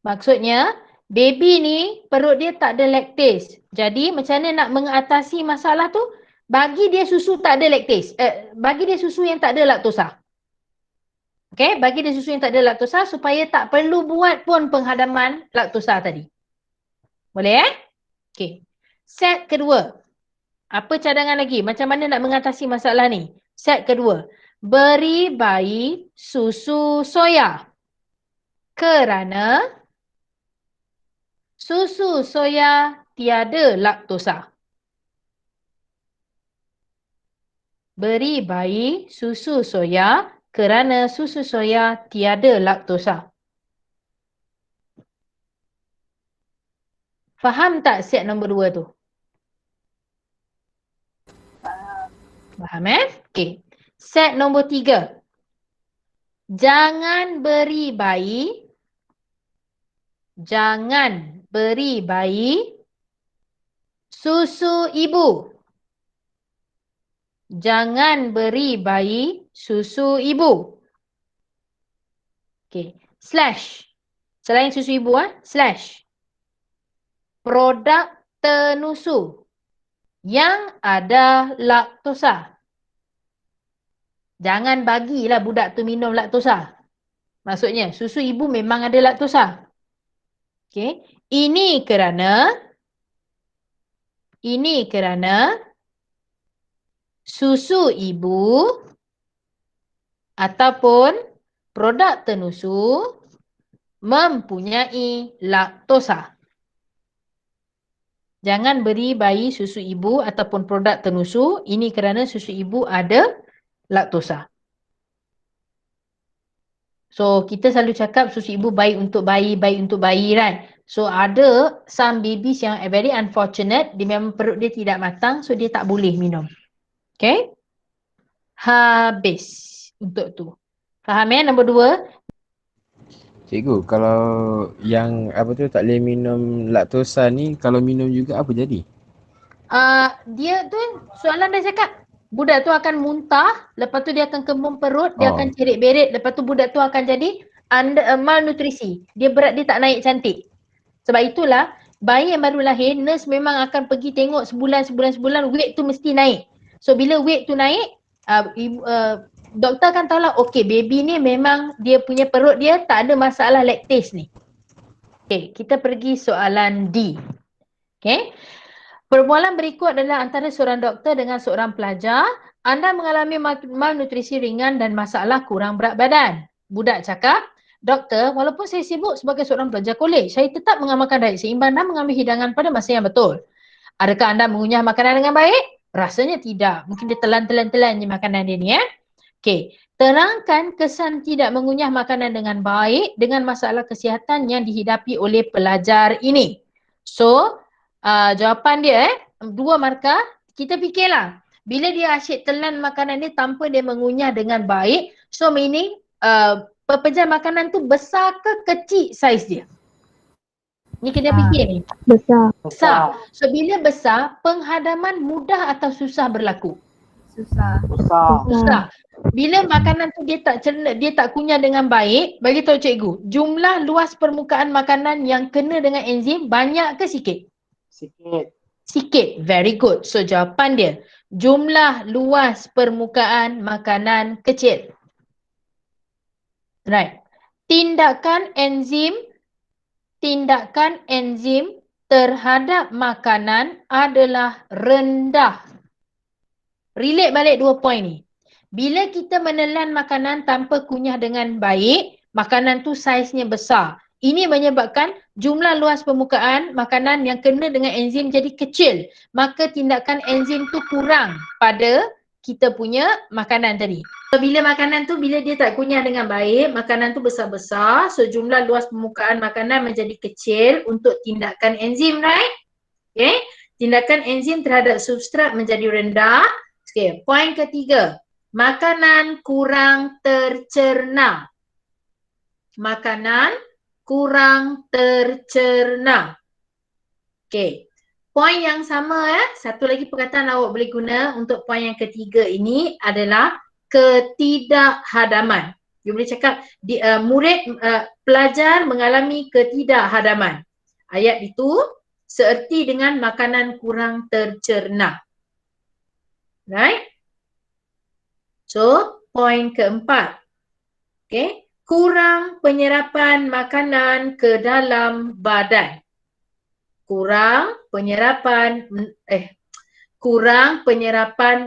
[SPEAKER 1] Maksudnya, baby ni perut dia tak ada laktase. Jadi macam mana nak mengatasi masalah tu? Bagi dia susu tak ada laktase. Bagi dia susu yang tak ada laktosa. Okay, bagi dia susu yang tak ada laktosa supaya tak perlu buat pun penghadaman laktosa tadi. Boleh Okay. Set kedua. Apa cadangan lagi? Macam mana nak mengatasi masalah ni? Set kedua. Beri bayi susu soya. Kerana susu soya tiada laktosa. beri bayi susu soya kerana susu soya tiada laktosa. Faham tak set nombor 2 tu? Faham Okey. Set nombor 3. Jangan beri bayi susu ibu. Jangan beri bayi susu ibu. Okey. Slash. Selain susu ibu slash. Produk tenusu yang ada laktosa. Jangan bagilah budak tu minum laktosa. Maksudnya susu ibu memang ada laktosa. Okey. Ini kerana susu ibu ataupun produk tenusu mempunyai laktosa. Jangan beri bayi susu ibu ataupun produk tenusu. Ini kerana susu ibu ada laktosa. So, kita selalu cakap susu ibu baik untuk bayi, right? So, ada some babies yang very unfortunate, dia memang perut dia tidak matang, so dia tak boleh minum. Okay? Habis untuk tu. Faham nombor 2?
[SPEAKER 9] Cikgu, kalau yang apa tu tak boleh minum laktosa ni, kalau minum juga apa jadi?
[SPEAKER 1] Dia tu soalan dah cakap. Budak tu akan muntah, lepas tu dia akan kembung perut, dia akan cerit-berit, lepas tu budak tu akan jadi malnutrisi. Dia berat dia tak naik cantik. Sebab itulah bayi yang baru lahir, nurse memang akan pergi tengok sebulan, weight tu mesti naik. So bila weight tu naik, doktor akan tahulah, okay, baby ni memang dia punya perut dia tak ada masalah laktase ni. Okay, kita pergi soalan D. Okay. Perbualan berikut adalah antara seorang doktor dengan seorang pelajar. Anda mengalami malnutrisi ringan dan masalah kurang berat badan. Budak cakap, doktor, walaupun saya sibuk sebagai seorang pelajar kolej, saya tetap mengamalkan diet seimbang dan mengambil hidangan pada masa yang betul. Adakah anda mengunyah makanan dengan baik? Rasanya tidak. Mungkin dia telan je makanan dia ni Okey. Terangkan kesan tidak mengunyah makanan dengan baik dengan masalah kesihatan yang dihidapi oleh pelajar ini. So, jawapan dia 2 markah, kita fikirlah. Bila dia asyik telan makanan ni tanpa dia mengunyah dengan baik, so meaning pepejar makanan tu besar ke kecil saiz dia? Ni kena fikir ni. Besar. So bila besar, penghadaman mudah atau susah berlaku? Susah. Bila makanan tu dia tak cerna, dia tak kunyah dengan baik, bagi tahu cikgu, jumlah luas permukaan makanan yang kena dengan enzim banyak ke sikit? Sikit. Very good. So jawapan dia, jumlah luas permukaan makanan kecil. Right. Tindakan enzim terhadap makanan adalah rendah. Relate balik 2 poin ni. Bila kita menelan makanan tanpa kunyah dengan baik, makanan tu saiznya besar. Ini menyebabkan jumlah luas permukaan makanan yang kena dengan enzim jadi kecil. Maka tindakan enzim tu kurang pada kita punya makanan tadi. So, bila makanan tu, bila dia tak kunyah dengan baik, makanan tu besar-besar. So jumlah luas permukaan makanan menjadi kecil untuk tindakan enzim, right? Okay. Tindakan enzim terhadap substrat menjadi rendah. Okay. Poin ketiga. Makanan kurang tercerna. Okay. Poin yang sama satu lagi perkataan awak boleh guna untuk poin yang ketiga ini adalah ketidakhadaman. You boleh cakap pelajar mengalami ketidakhadaman. Ayat itu seerti dengan makanan kurang tercerna. Right? So, poin keempat. Okay. Kurang penyerapan makanan ke dalam badan. Kurang penyerapan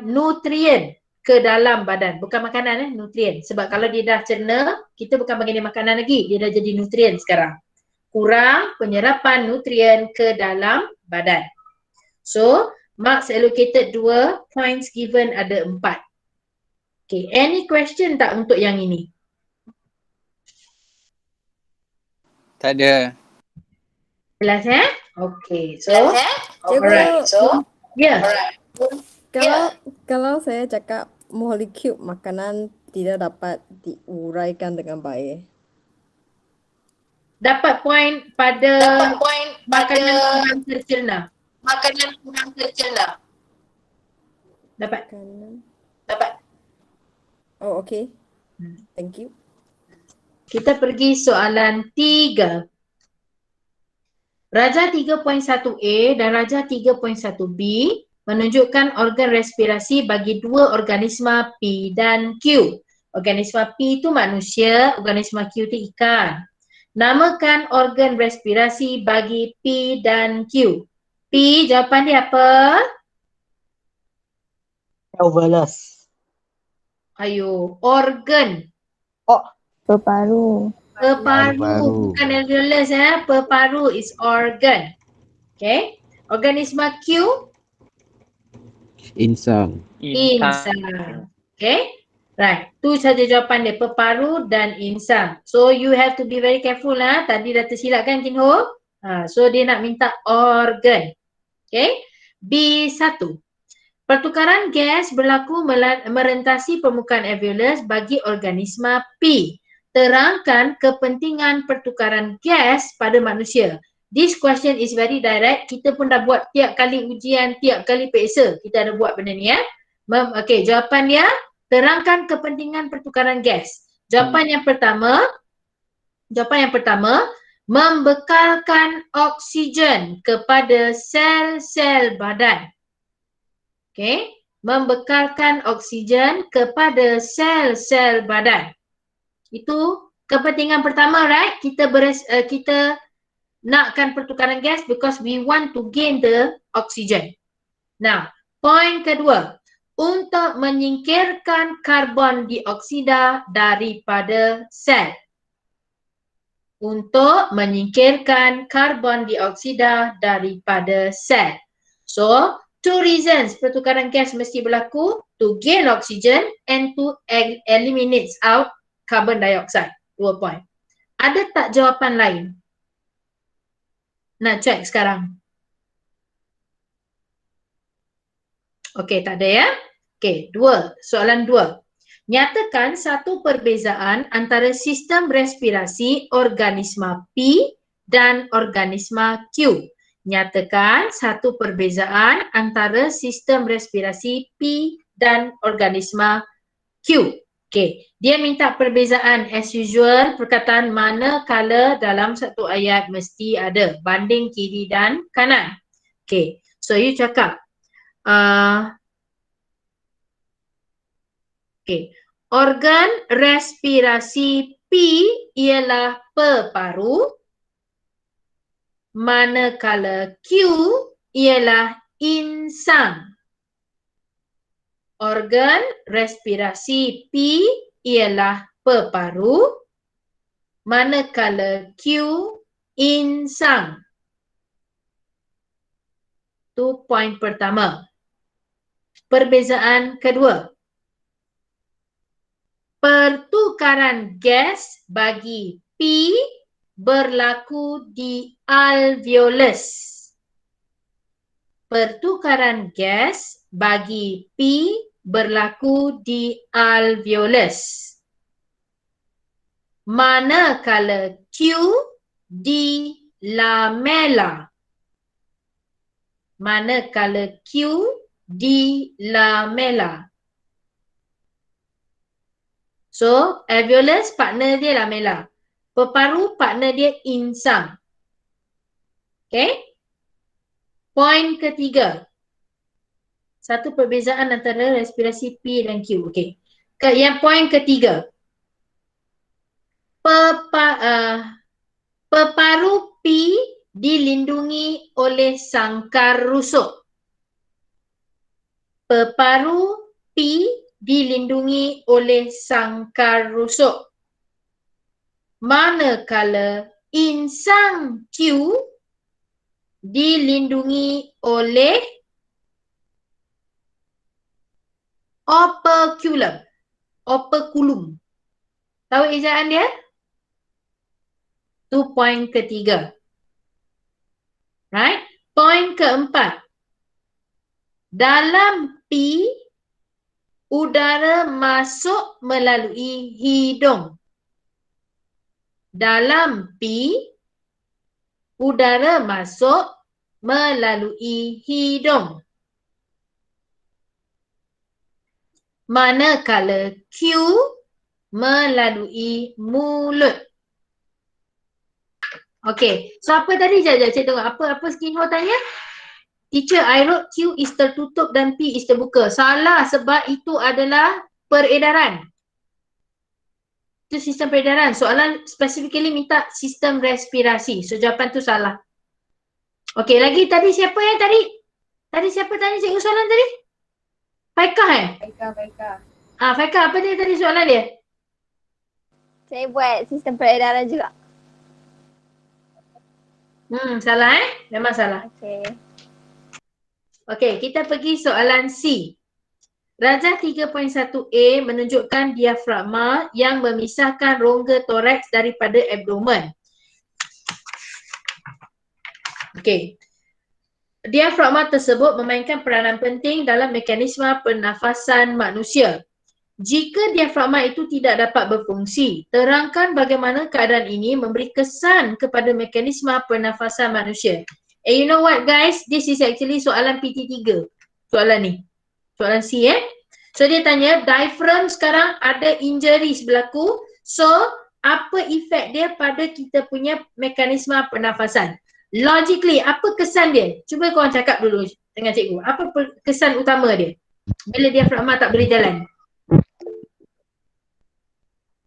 [SPEAKER 1] nutrien ke dalam badan. Bukan makanan nutrien. Sebab kalau dia dah cerna, kita bukan bagi dia makanan lagi. Dia dah jadi nutrien sekarang. Kurang penyerapan nutrien ke dalam badan. So, marks allocated 2, points given ada 4. Okay, any question tak untuk yang ini?
[SPEAKER 3] Tak ada.
[SPEAKER 1] Jelas Okay, so
[SPEAKER 4] Cikgu,
[SPEAKER 1] yeah.
[SPEAKER 4] kalau saya cakap molekul makanan tidak dapat diuraikan dengan baik.
[SPEAKER 1] Dapat point pada makanan kurang tercerna. Dapat.
[SPEAKER 4] Oh, okay. Thank you.
[SPEAKER 1] Kita pergi soalan 3. Raja 3.1A dan Raja 3.1B menunjukkan organ respirasi bagi dua organisma P dan Q. Organisma P itu manusia, organisma Q itu ikan. Namakan organ respirasi bagi P dan Q. P, jawapan dia apa?
[SPEAKER 7] Alveolus.
[SPEAKER 1] Ayo, organ.
[SPEAKER 6] Berparu.
[SPEAKER 1] Peparu, bukan alveolus Peparu is organ. Okay. Organisma Q,
[SPEAKER 9] Insang.
[SPEAKER 1] insang. Okay. Right. Tu saja jawapan dia, peparu dan insang. So you have to be very careful Tadi dah tersilap kan Kin Ho? So dia nak minta organ. Okay. B1. Pertukaran gas berlaku merentasi permukaan alveolus bagi organisma P. Terangkan kepentingan pertukaran gas pada manusia. This question is very direct. Kita pun dah buat tiap kali ujian, tiap kali peksa. Kita ada buat benda ni Okay, jawapan dia, terangkan kepentingan pertukaran gas. Jawapan yang pertama, membekalkan oksigen kepada sel-sel badan. Okay, membekalkan oksigen kepada sel-sel badan. Itu kepentingan pertama, right? Kita nakkan pertukaran gas because we want to gain the oxygen. Now, point kedua, untuk menyingkirkan karbon dioksida daripada sel. Untuk menyingkirkan karbon dioksida daripada sel. So, 2 reasons pertukaran gas mesti berlaku, to gain oxygen and to eliminate out carbon dioxide. 2 point. Ada tak jawapan lain? Nak check sekarang. Okey, tak ada Okey, soalan 2. Nyatakan satu perbezaan antara sistem respirasi organisma P dan organisma Q. Nyatakan satu perbezaan antara sistem respirasi P dan organisma Q. Okay, dia minta perbezaan as usual, perkataan manakala dalam satu ayat mesti ada banding kiri dan kanan. Okay, so you cakap okay, organ respirasi P ialah peparu, manakala Q ialah insang. Organ respirasi P ialah peparu, manakala Q insang. Itu poin pertama. Perbezaan kedua. Pertukaran gas bagi P berlaku di alveolus. Pertukaran gas bagi P berlaku di alveolus. Manakala Q di lamella. Manakala Q di lamella. So, alveolus partner dia lamella. Peparu partner dia insang. Okay? Poin ketiga. Satu perbezaan antara respirasi P dan Q. Okay. Yang poin ketiga. Peparu P dilindungi oleh sangkar rusuk. Peparu P dilindungi oleh sangkar rusuk. Manakala insang Q dilindungi oleh operculum. operculum. Tahu ejaan dia? Tu point ketiga. Right? Point keempat. Dalam P, udara masuk melalui hidung. Dalam P, udara masuk melalui hidung. Manakala Q melalui mulut. Okey, so apa tadi? Sekejap, saya tengok apa Skin Ho tanya? Teacher, I wrote Q is tertutup dan P is terbuka. Salah, sebab itu adalah peredaran. Itu sistem peredaran. Soalan specifically minta sistem respirasi. So jawapan tu salah. Okey, lagi tadi siapa yang tadi? Tadi siapa tanya cikgu soalan tadi? Faikah
[SPEAKER 2] Baiklah.
[SPEAKER 1] Faikah, apa dia tadi soalan dia?
[SPEAKER 2] Saya buat sistem peredaran juga.
[SPEAKER 1] Salah Memang salah. Okey, kita pergi soalan C. Rajah 3.1a menunjukkan diafragma yang memisahkan rongga toraks daripada abdomen. Okey. Diafragma tersebut memainkan peranan penting dalam mekanisme pernafasan manusia. Jika diafragma itu tidak dapat berfungsi, terangkan bagaimana keadaan ini memberi kesan kepada mekanisme pernafasan manusia. And you know what guys, this is actually soalan PT3. Soalan ni. Soalan C So dia tanya, diaphragm sekarang ada injuries berlaku. So, apa efek dia pada kita punya mekanisme pernafasan? Logically, apa kesan dia? Cuba korang cakap dulu dengan cikgu. Apa kesan utama dia? Bila diafragma tak boleh jalan?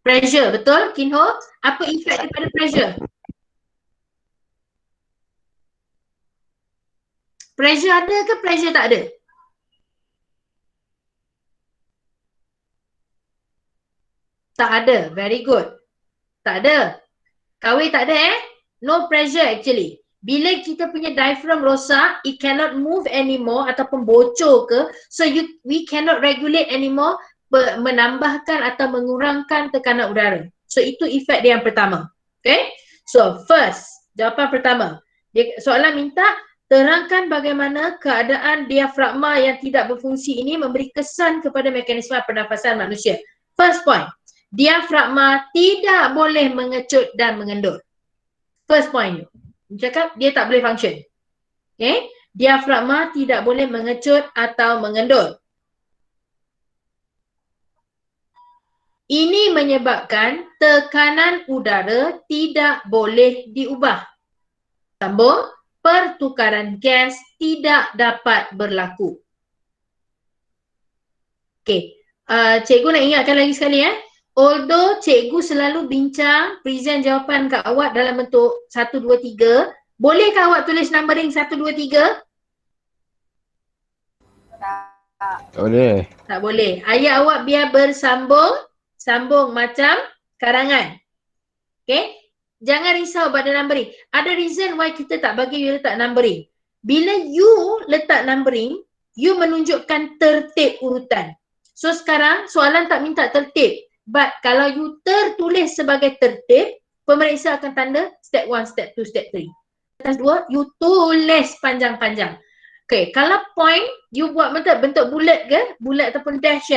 [SPEAKER 1] Pressure, betul Kinho? Apa efek daripada pressure? Pressure ada ke pressure tak ada? Tak ada, very good. Tak ada. Kawin tak ada No pressure actually. Bila kita punya diaphragm rosak, it cannot move anymore ataupun bocor ke, so we cannot regulate anymore, menambahkan atau mengurangkan tekanan udara. So itu efek dia yang pertama. Okay? So first, jawapan pertama. Soalan minta terangkan bagaimana keadaan diafragma yang tidak berfungsi ini memberi kesan kepada mekanisme pernafasan manusia. First point, diafragma tidak boleh mengecut dan mengendur. First point tu. Cakap dia tak boleh function. Okay? Diafragma tidak boleh mengecut atau mengendur. Ini menyebabkan tekanan udara tidak boleh diubah. Sambung, pertukaran gas tidak dapat berlaku. Okay. Cikgu nak ingatkan lagi sekali Although cikgu selalu bincang present jawapan kat awak dalam bentuk 1, 2, 3, bolehkah awak tulis numbering 1, 2, 3?
[SPEAKER 9] Tak boleh.
[SPEAKER 1] Tak boleh. Ayat awak biar bersambung, sambung macam karangan. Okay? Jangan risau pada numbering. Ada reason why kita tak bagi you letak numbering. Bila you letak numbering, you menunjukkan tertib urutan. So sekarang soalan tak minta tertib. But kalau you tertulis sebagai tertib, pemeriksa akan tanda step 1, step 2, step 3. Atas 2, you tulis panjang-panjang. Okay, kalau point, you buat bentuk bulat ke? Bulat ataupun dash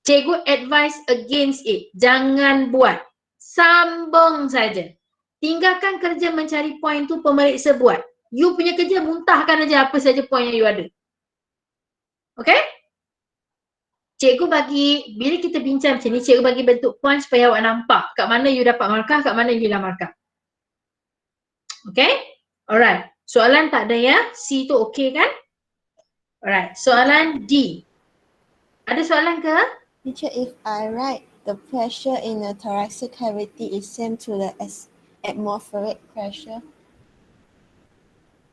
[SPEAKER 1] Cikgu advise against it. Jangan buat. Sambung saja. Tinggalkan kerja mencari point tu pemeriksa buat. You punya kerja muntahkan aja apa saja point yang you ada. Okay? Cikgu bagi, bila kita bincang macam ni, cikgu bagi bentuk point supaya awak nampak kat mana you dapat markah, kat mana you hilang markah. Okay? Alright. Soalan tak ada C tu okay kan? Alright. Soalan D. Ada soalan ke?
[SPEAKER 8] Teacher, if I write the pressure in the thoracic cavity is same to the atmospheric pressure?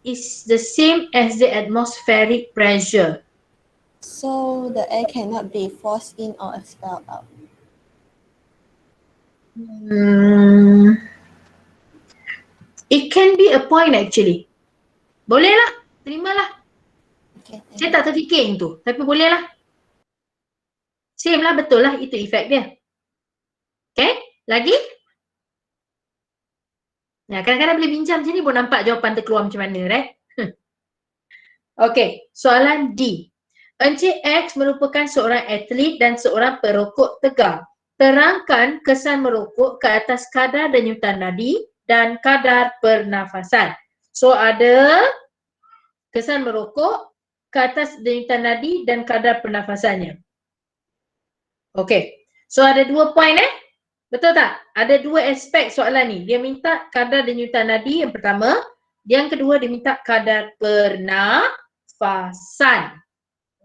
[SPEAKER 1] Is the same as the atmospheric pressure.
[SPEAKER 8] So the air cannot be forced in or expelled out.
[SPEAKER 1] It can be a point actually. Boleh lah, terimalah.
[SPEAKER 8] Okay,
[SPEAKER 1] Saya tak terfikir yang tu, tapi boleh lah. Same lah, betul lah, itu efek dia. Okay, lagi? Nah, kadang-kadang boleh bincang macam ni pun nampak jawapan terkeluar macam mana, right? Okay, soalan D. Encik X merupakan seorang atlet dan seorang perokok tegar. Terangkan kesan merokok ke atas kadar denyutan nadi dan kadar pernafasan. So ada kesan merokok ke atas denyutan nadi dan kadar pernafasannya. Okay, so ada 2 poin betul tak? Ada 2 aspek soalan ni. Dia minta kadar denyutan nadi yang pertama, yang kedua dia minta kadar pernafasan.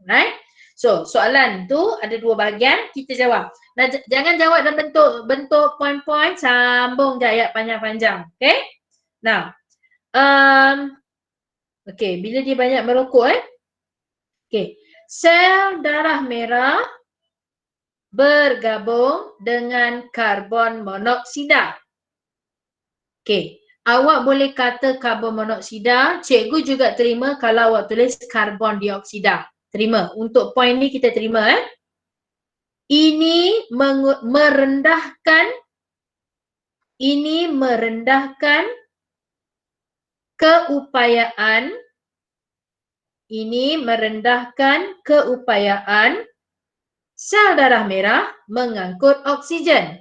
[SPEAKER 1] Right? So, soalan tu ada 2 bahagian, kita jawab. Nah, jangan jawab dalam bentuk poin-poin, sambung je ayat panjang-panjang. Okay? Now, okay, bila dia banyak merokok okay. Sel darah merah bergabung dengan karbon monoksida. Okay, awak boleh kata karbon monoksida, cikgu juga terima kalau awak tulis karbon dioksida. Terima, untuk poin ni kita terima Ini merendahkan keupayaan sel darah merah mengangkut oksigen.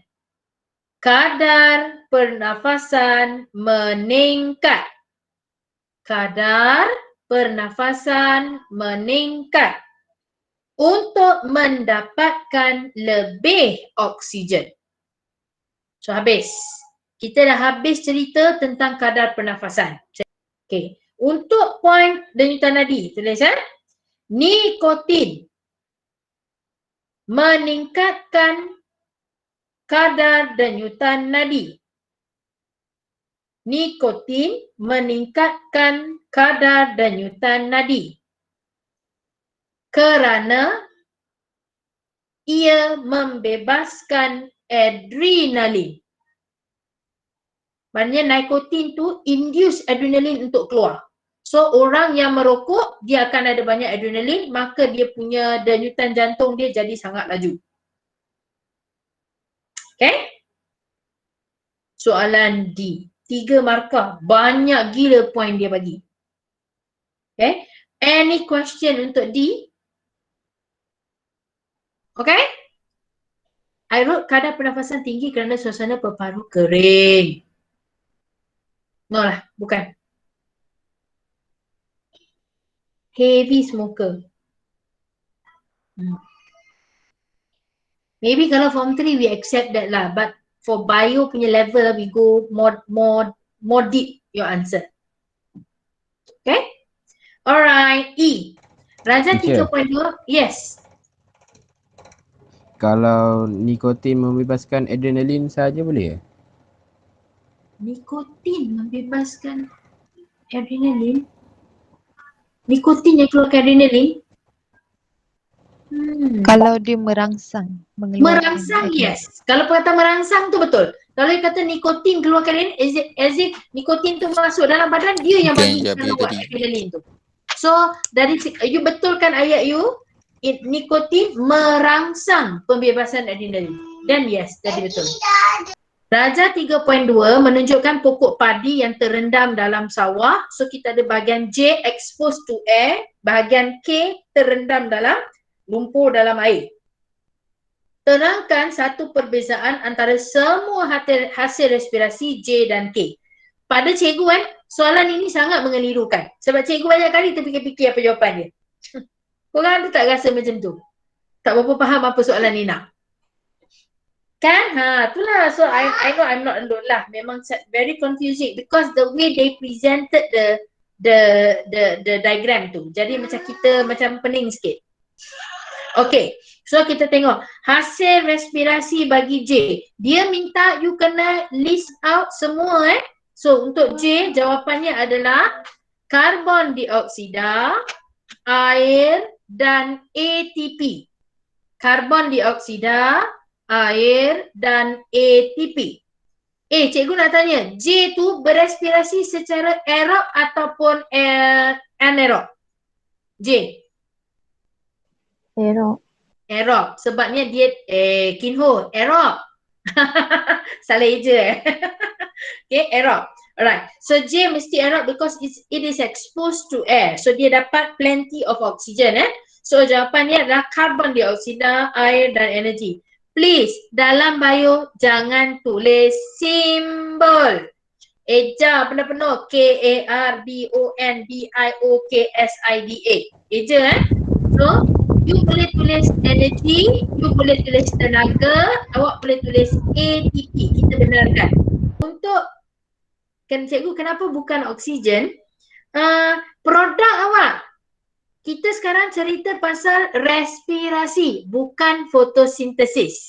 [SPEAKER 1] Kadar pernafasan meningkat. Untuk mendapatkan lebih oksigen. So, habis. Kita dah habis cerita tentang kadar pernafasan. Okay. Untuk poin denyutan nadi, tulis nikotin meningkatkan kadar denyutan nadi. Nikotin meningkatkan kadar denyutan nadi kerana ia membebaskan adrenalin. Maknanya nikotin tu induce adrenalin untuk keluar. So orang yang merokok, dia akan ada banyak adrenalin, maka dia punya denyutan jantung dia jadi sangat laju. Okay? Soalan D. 3 markah. Banyak gila poin dia bagi. Okay? Any question untuk D? Okay? I wrote kadar pernafasan tinggi kerana suasana paru-paru kering. No lah, bukan. Heavy smoker. Maybe kalau form 3 we accept that lah, but for bio punya level we go more deep your answer. Okay? Alright, E. Raja
[SPEAKER 9] Teacher.
[SPEAKER 1] 3.2, yes.
[SPEAKER 9] Kalau nikotin membebaskan adrenalin saja boleh?
[SPEAKER 1] Nikotin membebaskan adrenalin? Nikotin yang keluarkan adrenalin?
[SPEAKER 2] Kalau dia merangsang, mengeluarkan
[SPEAKER 1] Merangsang,
[SPEAKER 2] adrenalin.
[SPEAKER 1] yes. Kalau kata merangsang tu betul. Kalau dia kata nikotin keluarkan adrenalin, as if nikotin tu masuk dalam badan, dia yang bagi keluar adrenalin tu. So, dari you betulkan ayat you, nikotin merangsang pembebasan adrenalin. Dan yes, jadi betul. Raja 3.2 menunjukkan pokok padi yang terendam dalam sawah. So, kita ada bahagian J, exposed to air. Bahagian K, terendam dalam lumpur dalam air. Terangkan satu perbezaan antara semua hasil respirasi J dan K. Pada cikgu soalan ini sangat mengelirukan. Sebab cikgu banyak kali terfikir-fikir apa jawapan dia. Korang tu tak rasa macam tu? Tak berapa faham apa soalan ni nak? Kan? Itulah. So I know I'm not alone lah. Memang very confusing because the way they presented the diagram tu. Jadi macam kita macam pening sikit. Okay. So kita tengok hasil respirasi bagi J. Dia minta you kena list out semua So untuk J jawapannya adalah karbon dioksida, air dan ATP. Karbon dioksida, air dan ATP. Cikgu nak tanya, J tu berespirasi secara aerob ataupun anaerob? J.
[SPEAKER 6] Aerob.
[SPEAKER 1] Arab. Sebabnya dia Kinho, Arab. Salah eja Okay, Arab. Alright. So J mesti Arab because it is exposed to air. So dia dapat plenty of oxygen So jawapannya adalah karbon dioksida, air dan energi. Please, dalam bio jangan tulis simbol. Eja penuh-penuh KARBONDIOKSIDA. Eja So, you boleh tulis energy, you boleh tulis tenaga, awak boleh tulis ATP. Kita benarkan. Untuk cikgu kenapa bukan oksigen? Produk awak. Kita sekarang cerita pasal respirasi, bukan fotosintesis.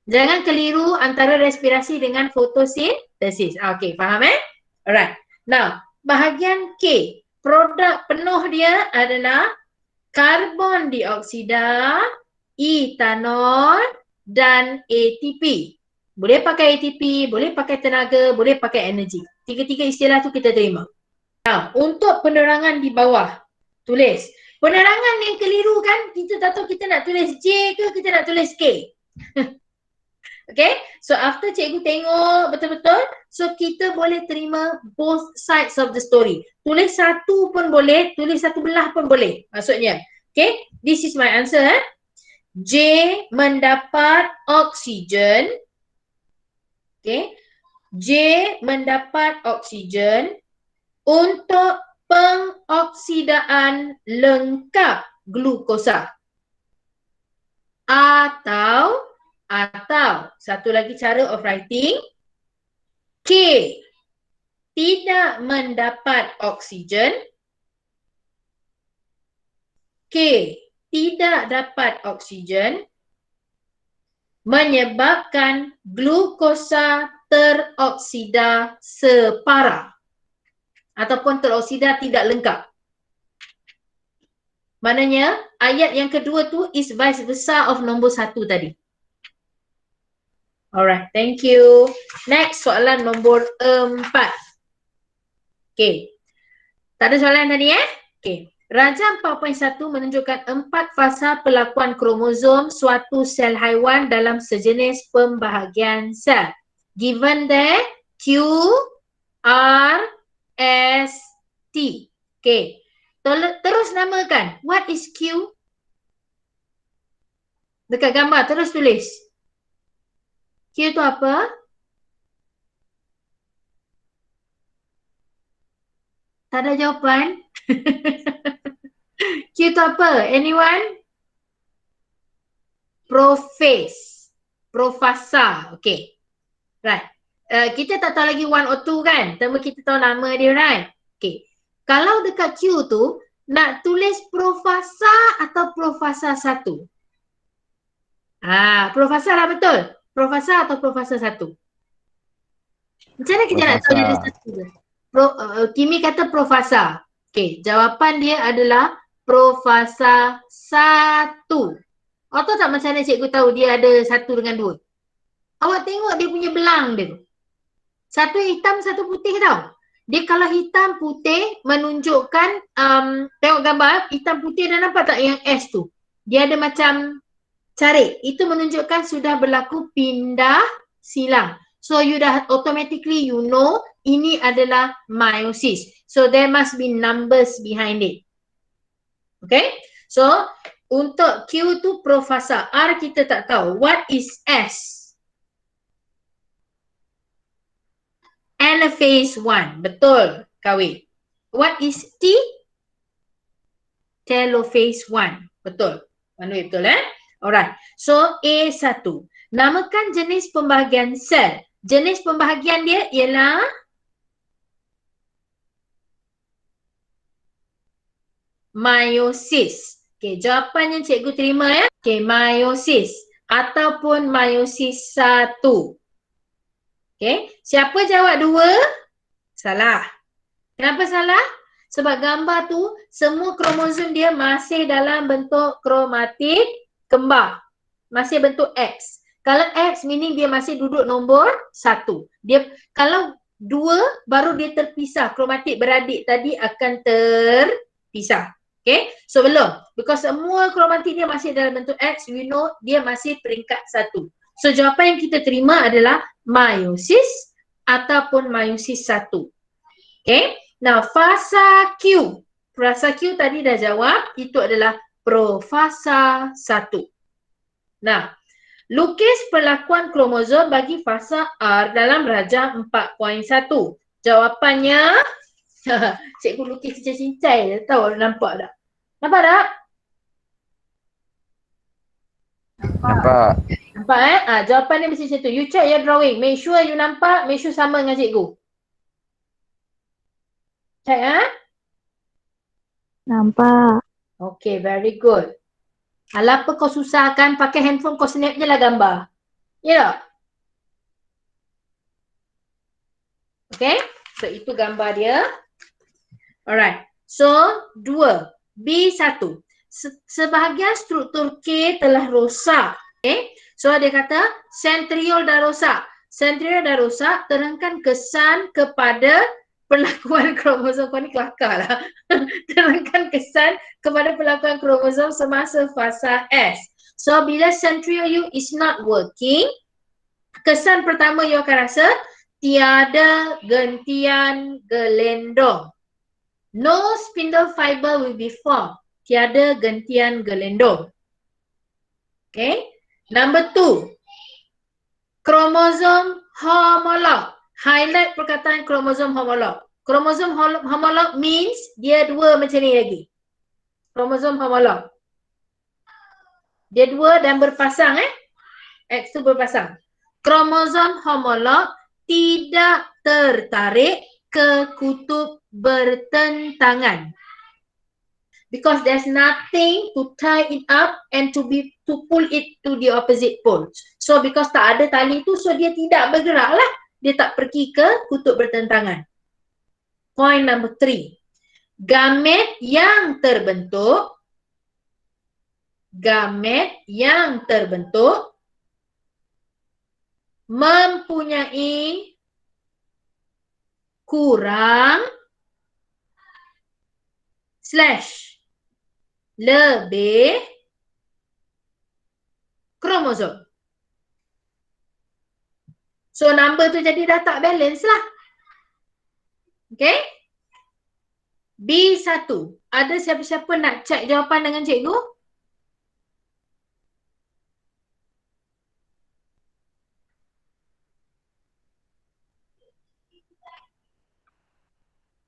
[SPEAKER 1] Jangan keliru antara respirasi dengan fotosintesis. Okay, faham Alright. Now, bahagian K. Produk penuh dia adalah karbon dioksida, etanol dan ATP. Boleh pakai ATP, boleh pakai tenaga, boleh pakai energi. Tiga-tiga istilah tu kita terima. Now, untuk penerangan di bawah, tulis. Penerangan yang keliru kan, kita tak tahu kita nak tulis J ke kita nak tulis K. Okay, so after cikgu tengok betul-betul, so kita boleh terima both sides of the story. Tulis satu pun boleh, tulis satu belah pun boleh maksudnya. Okay, this is my answer. J mendapat oksigen. Okay, J mendapat oksigen untuk pengoksidaan lengkap glukosa. Atau satu lagi cara of writing, K tidak mendapat oksigen. K tidak dapat oksigen menyebabkan glukosa teroksida separa ataupun teroksida tidak lengkap. Maknanya ayat yang kedua tu is vice versa of nombor 1 tadi. Alright, thank you. Next, soalan nombor 4. Okay. Tak ada soalan tadi Okay. Rajam 4.1 menunjukkan 4 fasa pelakuan kromosom suatu sel haiwan dalam sejenis pembahagian sel. Given there, Q, R, S, T. Okay. Terus namakan. What is Q? Dekat gambar, terus tulis. Q tu apa? Tak ada jawapan. Q tu apa? Anyone? Prophase. Profasa. Okay. Right. Kita tak tahu lagi 1 or 2 kan? Tapi kita tahu nama dia, right? Okay. Kalau dekat Q tu, nak tulis profasa atau profasa 1? Profasa lah betul. Profasa atau profasa 1? Macam mana kita nak tahu dia ada 1? Kimi kata profasa. Okay, jawapan dia adalah profasa 1. Awak tahu tak macam mana cikgu tahu dia ada 1 dengan 2? Awak tengok dia punya belang dia. Satu hitam, satu putih tau. Dia kalau hitam putih menunjukkan, tengok gambar, hitam putih dah nampak tak yang S tu? Dia ada macam carik. Itu menunjukkan sudah berlaku pindah silang. So you dah automatically you know ini adalah meiosis. So there must be numbers behind it. Okay? So untuk Q tu profasa. R kita tak tahu. What is S? Anaphase 1. Betul, Kawi. What is T? Telophase 1. Betul. Manuel betul Alright. So A1. Namakan jenis pembahagian sel. Jenis pembahagian dia ialah meiosis. Okay, jawapan yang cikgu terima Okay, meiosis ataupun meiosis 1. Okay, siapa jawab 2? Salah. Kenapa salah? Sebab gambar tu semua kromosom dia masih dalam bentuk kromatik kembar. Masih bentuk X. Kalau X meaning dia masih duduk nombor 1. Dia kalau 2 baru dia terpisah. Kromatik beradik tadi akan terpisah. Okay, so belum. Because semua kromatik dia masih dalam bentuk X, we know dia masih peringkat 1. So jawapan yang kita terima adalah meiosis ataupun meiosis 1. Okay, now fasa Q. Fasa Q tadi dah jawab, itu adalah profasa 1. Nah, lukis perlakuan kromosom bagi fasa R dalam rajah 4.1. Jawapannya, cikgu lukis cincai, tahu nampak tak? Nampak tak?
[SPEAKER 9] Nampak.
[SPEAKER 1] Nampak jawapan dia mesti macam tu. You check your drawing. Make sure you nampak, make sure sama dengan cikgu. Check
[SPEAKER 6] Nampak.
[SPEAKER 1] Okay, very good. Alah apa kau susahkan, pakai handphone kau snap je lah gambar. Ya tak? Okay, so itu gambar dia. Alright, so 2, B1. Sebahagian struktur K telah rosak. Okay, so dia kata sentriol dah rosak. Sentriol dah rosak, terangkan kesan kepada perlakuan kromosom. Kau ni kelakar lah. Terangkan kesan kepada perlakuan kromosom semasa fasa S. So bila sentriol you is not working, kesan pertama you akan rasa tiada gentian gelendong. No spindle fiber will be formed. Tiada gentian gelendong. Okay. Number 2. Kromosom homolog. Highlight perkataan kromosom homolog. Kromosom homolog means dia dua macam ni lagi. Kromosom homolog. Dia dua dan berpasang X tu berpasang. Kromosom homolog tidak tertarik ke kutub bertentangan. Because there's nothing to tie it up and to pull it to the opposite pole. So because tak ada tali tu, so dia tidak bergerak lah. Dia tak pergi ke kutub bertentangan. Point number 3. Gamet yang terbentuk mempunyai kurang / lebih kromosom. So number tu jadi dah tak balance lah. Okay. B1. Ada siapa-siapa nak check jawapan dengan cikgu?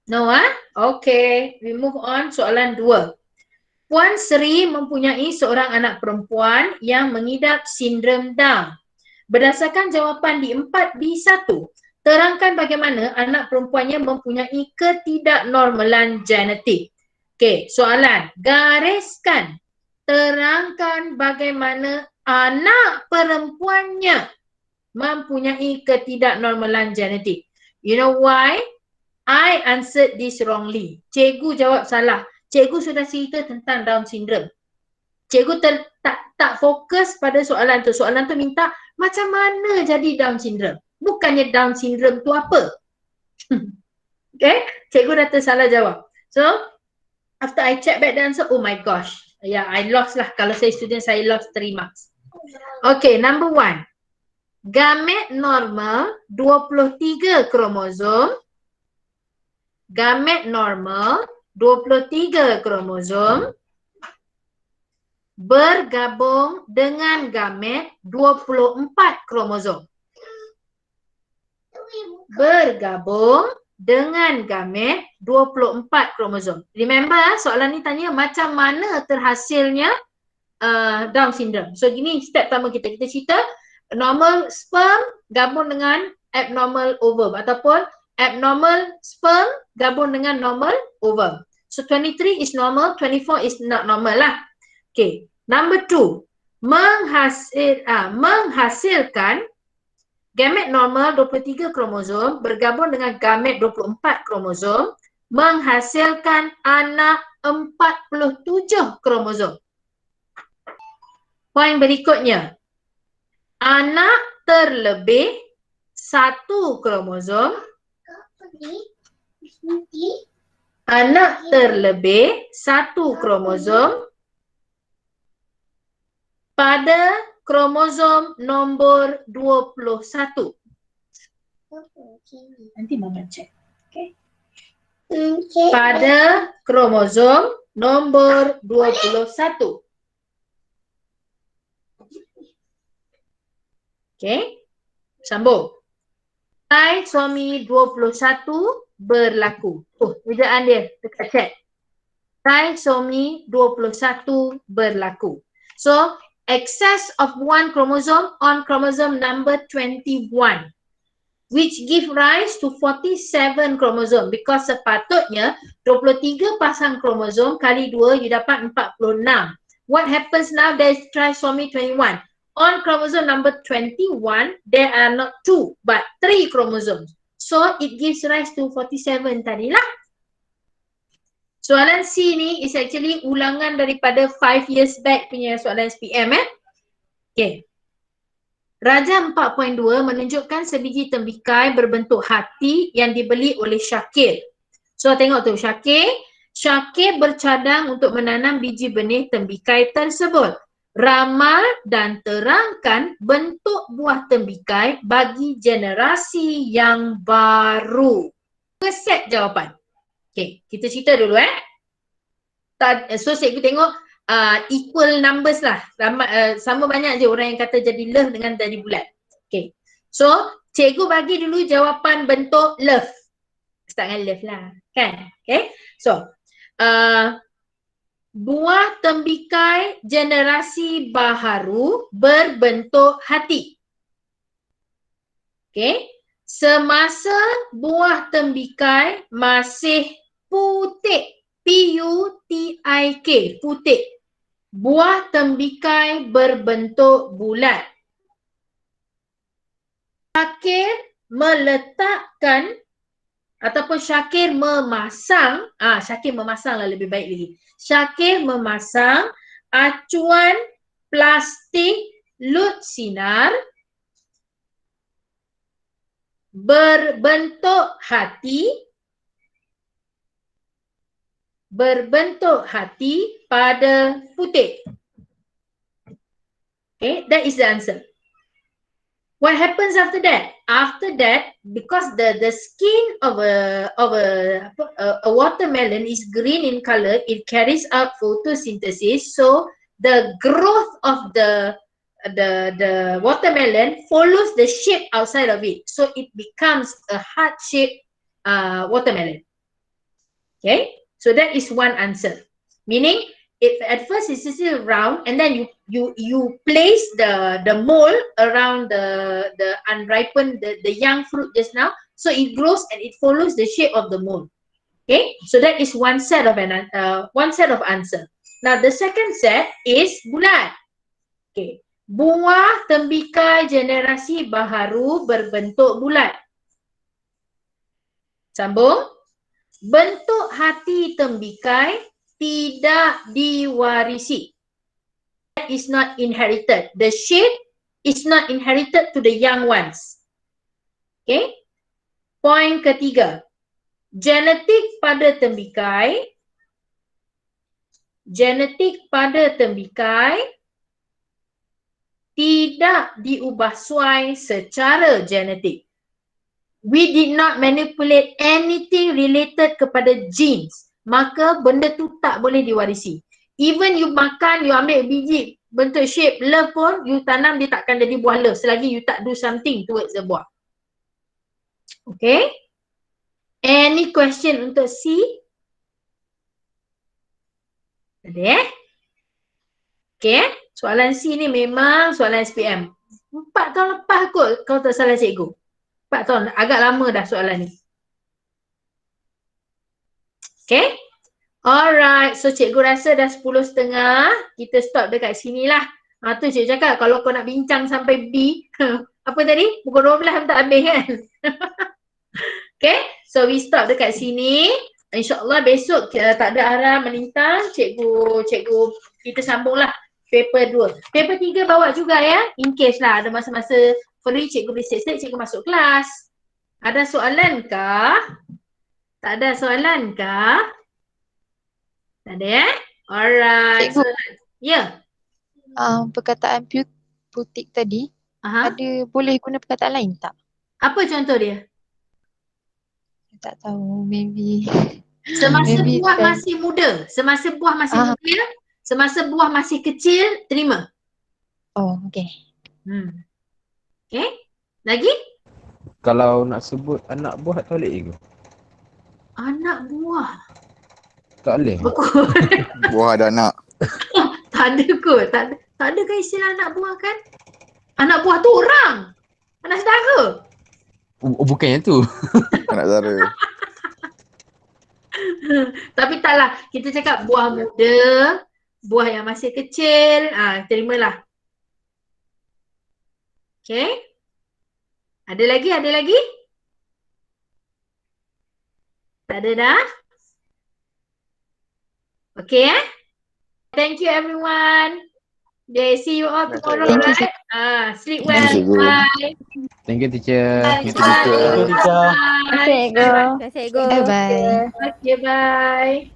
[SPEAKER 1] No Okay, we move on soalan 2. Puan Sri mempunyai seorang anak perempuan yang mengidap sindrom Down. Berdasarkan jawapan di 4B1, terangkan bagaimana anak perempuannya mempunyai ketidaknormalan genetik. Okey, soalan. Gariskan. Terangkan bagaimana anak perempuannya mempunyai ketidaknormalan genetik. You know why? I answered this wrongly. Cikgu jawab salah. Cikgu sudah cerita tentang Down syndrome. Cikgu tak fokus pada soalan tu. Soalan tu minta macam mana jadi Down syndrome. Bukannya Down syndrome tu apa. Okay, cikgu dah tersalah jawab. So, after I check back the answer, oh my gosh. Yeah, I lost lah. Kalau saya student, saya lost 3 marks. Okay, number 1. Gamet normal 23 kromosom. Gamet normal 23 kromosom bergabung dengan gamet 24 kromosom. Bergabung dengan gamet 24 kromosom. Remember soalan ni tanya macam mana terhasilnya Down syndrome. So gini step pertama kita cerita normal sperm gabung dengan abnormal ovum ataupun abnormal sperm gabung dengan normal ovum. So 23 is normal, 24 is not normal lah. Okay, number 2. Menghasilkan gamet normal 23 kromosom bergabung dengan gamet 24 kromosom menghasilkan anak 47 kromosom. Poin berikutnya. Anak terlebih 1 kromosom anak terlebih satu kromosom pada kromosom nombor 21. Nanti Mama cek. Okay. Pada kromosom nombor 21. Okay. Sambung. Trisomi 21 berlaku. Ejaan dia dekat chat. Trisomi 21 berlaku. So, excess of one chromosome on chromosome number 21, which give rise to 47 chromosome, because sepatutnya 23 pasang kromosom kali 2 you dapat 46. What happens now? There is trisomy 21. On chromosome number 21, there are not 2 but 3 chromosomes. So it gives rise to 47 tadilah. Soalan C ni is actually ulangan daripada 5 years back punya soalan SPM Okay. Rajah 4.2 menunjukkan sebiji tembikai berbentuk hati yang dibeli oleh Syakir. So tengok tu Syakir bercadang untuk menanam biji benih tembikai tersebut. Ramal dan terangkan bentuk buah tembikai bagi generasi yang baru. Set jawapan. Okay, kita cerita dulu So cikgu tengok equal numbers lah. Sama banyak je orang yang kata jadi love dengan jadi bulat. Okay, so cikgu bagi dulu jawapan bentuk love. Start dengan love lah, kan? Okay, so buah tembikai generasi baharu berbentuk hati. Okay. Semasa buah tembikai masih putik. P-U-T-I-K. Putik. Buah tembikai berbentuk bulat. Syakir meletakkan ataupun Syakir memasang, Syakir memasang lah lebih baik lagi. Syakir memasang acuan plastik lut sinar berbentuk hati pada putik. Okay, that is the answer. What happens after that? After that, because the skin of a watermelon is green in color, it carries out photosynthesis. So the growth of the watermelon follows the shape outside of it. So it becomes a heart-shaped watermelon. Okay, so that is one answer. Meaning, at first it's still round, and then you place the mold around the unripened the young fruit just now, so it grows and it follows the shape of the mold. Okay, so that is one set of answer. Now the second set is bulat. Okay, buah tembikai generasi baharu berbentuk bulat. Sambung. Bentuk hati tembikai tidak diwarisi. That is not inherited. The shape is not inherited to the young ones. Okay. Point ketiga. Genetik pada tembikai tidak diubah suai secara genetik. We did not manipulate anything related kepada genes. Maka benda tu tak boleh diwarisi. Even you makan, you ambil biji bentuk shape love pun, you tanam dia takkan jadi buah love selagi you tak do something towards the buah. Okay. Any question untuk C? Ada Okay. Soalan C ni memang soalan SPM. 4 tahun lepas kot kalau tak salah cikgu. 4 tahun, agak lama dah soalan ni. Okay. Alright, so cikgu rasa dah 10.30. Kita stop dekat sini lah. Tu cikgu cakap kalau kau nak bincang sampai B, apa tadi? Pukul 12 tak habis kan? Okay, so we stop dekat sini. InsyaAllah besok tak ada arah melintang. Cikgu kita sambunglah paper 2. Paper 3 bawa juga ya. In case lah ada masa-masa free cikgu boleh set cikgu masuk kelas. Ada soalan kah? Tak ada soalan kah? Tak ada ya? Alright.
[SPEAKER 2] Cikgu.
[SPEAKER 1] Ya.
[SPEAKER 2] Perkataan putik tadi,
[SPEAKER 1] Aha.
[SPEAKER 2] boleh guna perkataan lain tak?
[SPEAKER 1] Apa contoh dia?
[SPEAKER 2] Tak tahu, maybe.
[SPEAKER 1] Semasa
[SPEAKER 2] Maybe
[SPEAKER 1] buah
[SPEAKER 2] time.
[SPEAKER 1] masih muda. Semasa buah masih muda. Semasa buah masih kecil, terima.
[SPEAKER 2] Oh, okay.
[SPEAKER 1] Okay. Lagi?
[SPEAKER 9] Kalau nak sebut anak buah tak boleh ke?
[SPEAKER 1] Anak buah.
[SPEAKER 9] Tak boleh.
[SPEAKER 5] Buah ada anak.
[SPEAKER 1] Tak ada kot. Tak ada kan istilah anak buah kan? Anak buah tu orang. Anak saudara.
[SPEAKER 9] Bukan yang tu.
[SPEAKER 5] Anak saudara.
[SPEAKER 1] Tapi taklah. Kita cakap buah muda. Buah yang masih kecil. Terimalah. Okay. Ada lagi? Ada lagi? Tak ada dah? Okay Thank you everyone. See you all tomorrow,
[SPEAKER 2] Thank you,
[SPEAKER 1] right? Sleep well.
[SPEAKER 5] Thank you.
[SPEAKER 1] Bye.
[SPEAKER 9] Thank you, teacher.
[SPEAKER 5] Thank you, teacher.
[SPEAKER 7] Teacher.
[SPEAKER 1] Bye.
[SPEAKER 6] Cikgu.
[SPEAKER 4] Terima kasih, Cikgu.
[SPEAKER 2] Bye-bye.
[SPEAKER 1] Okay, bye.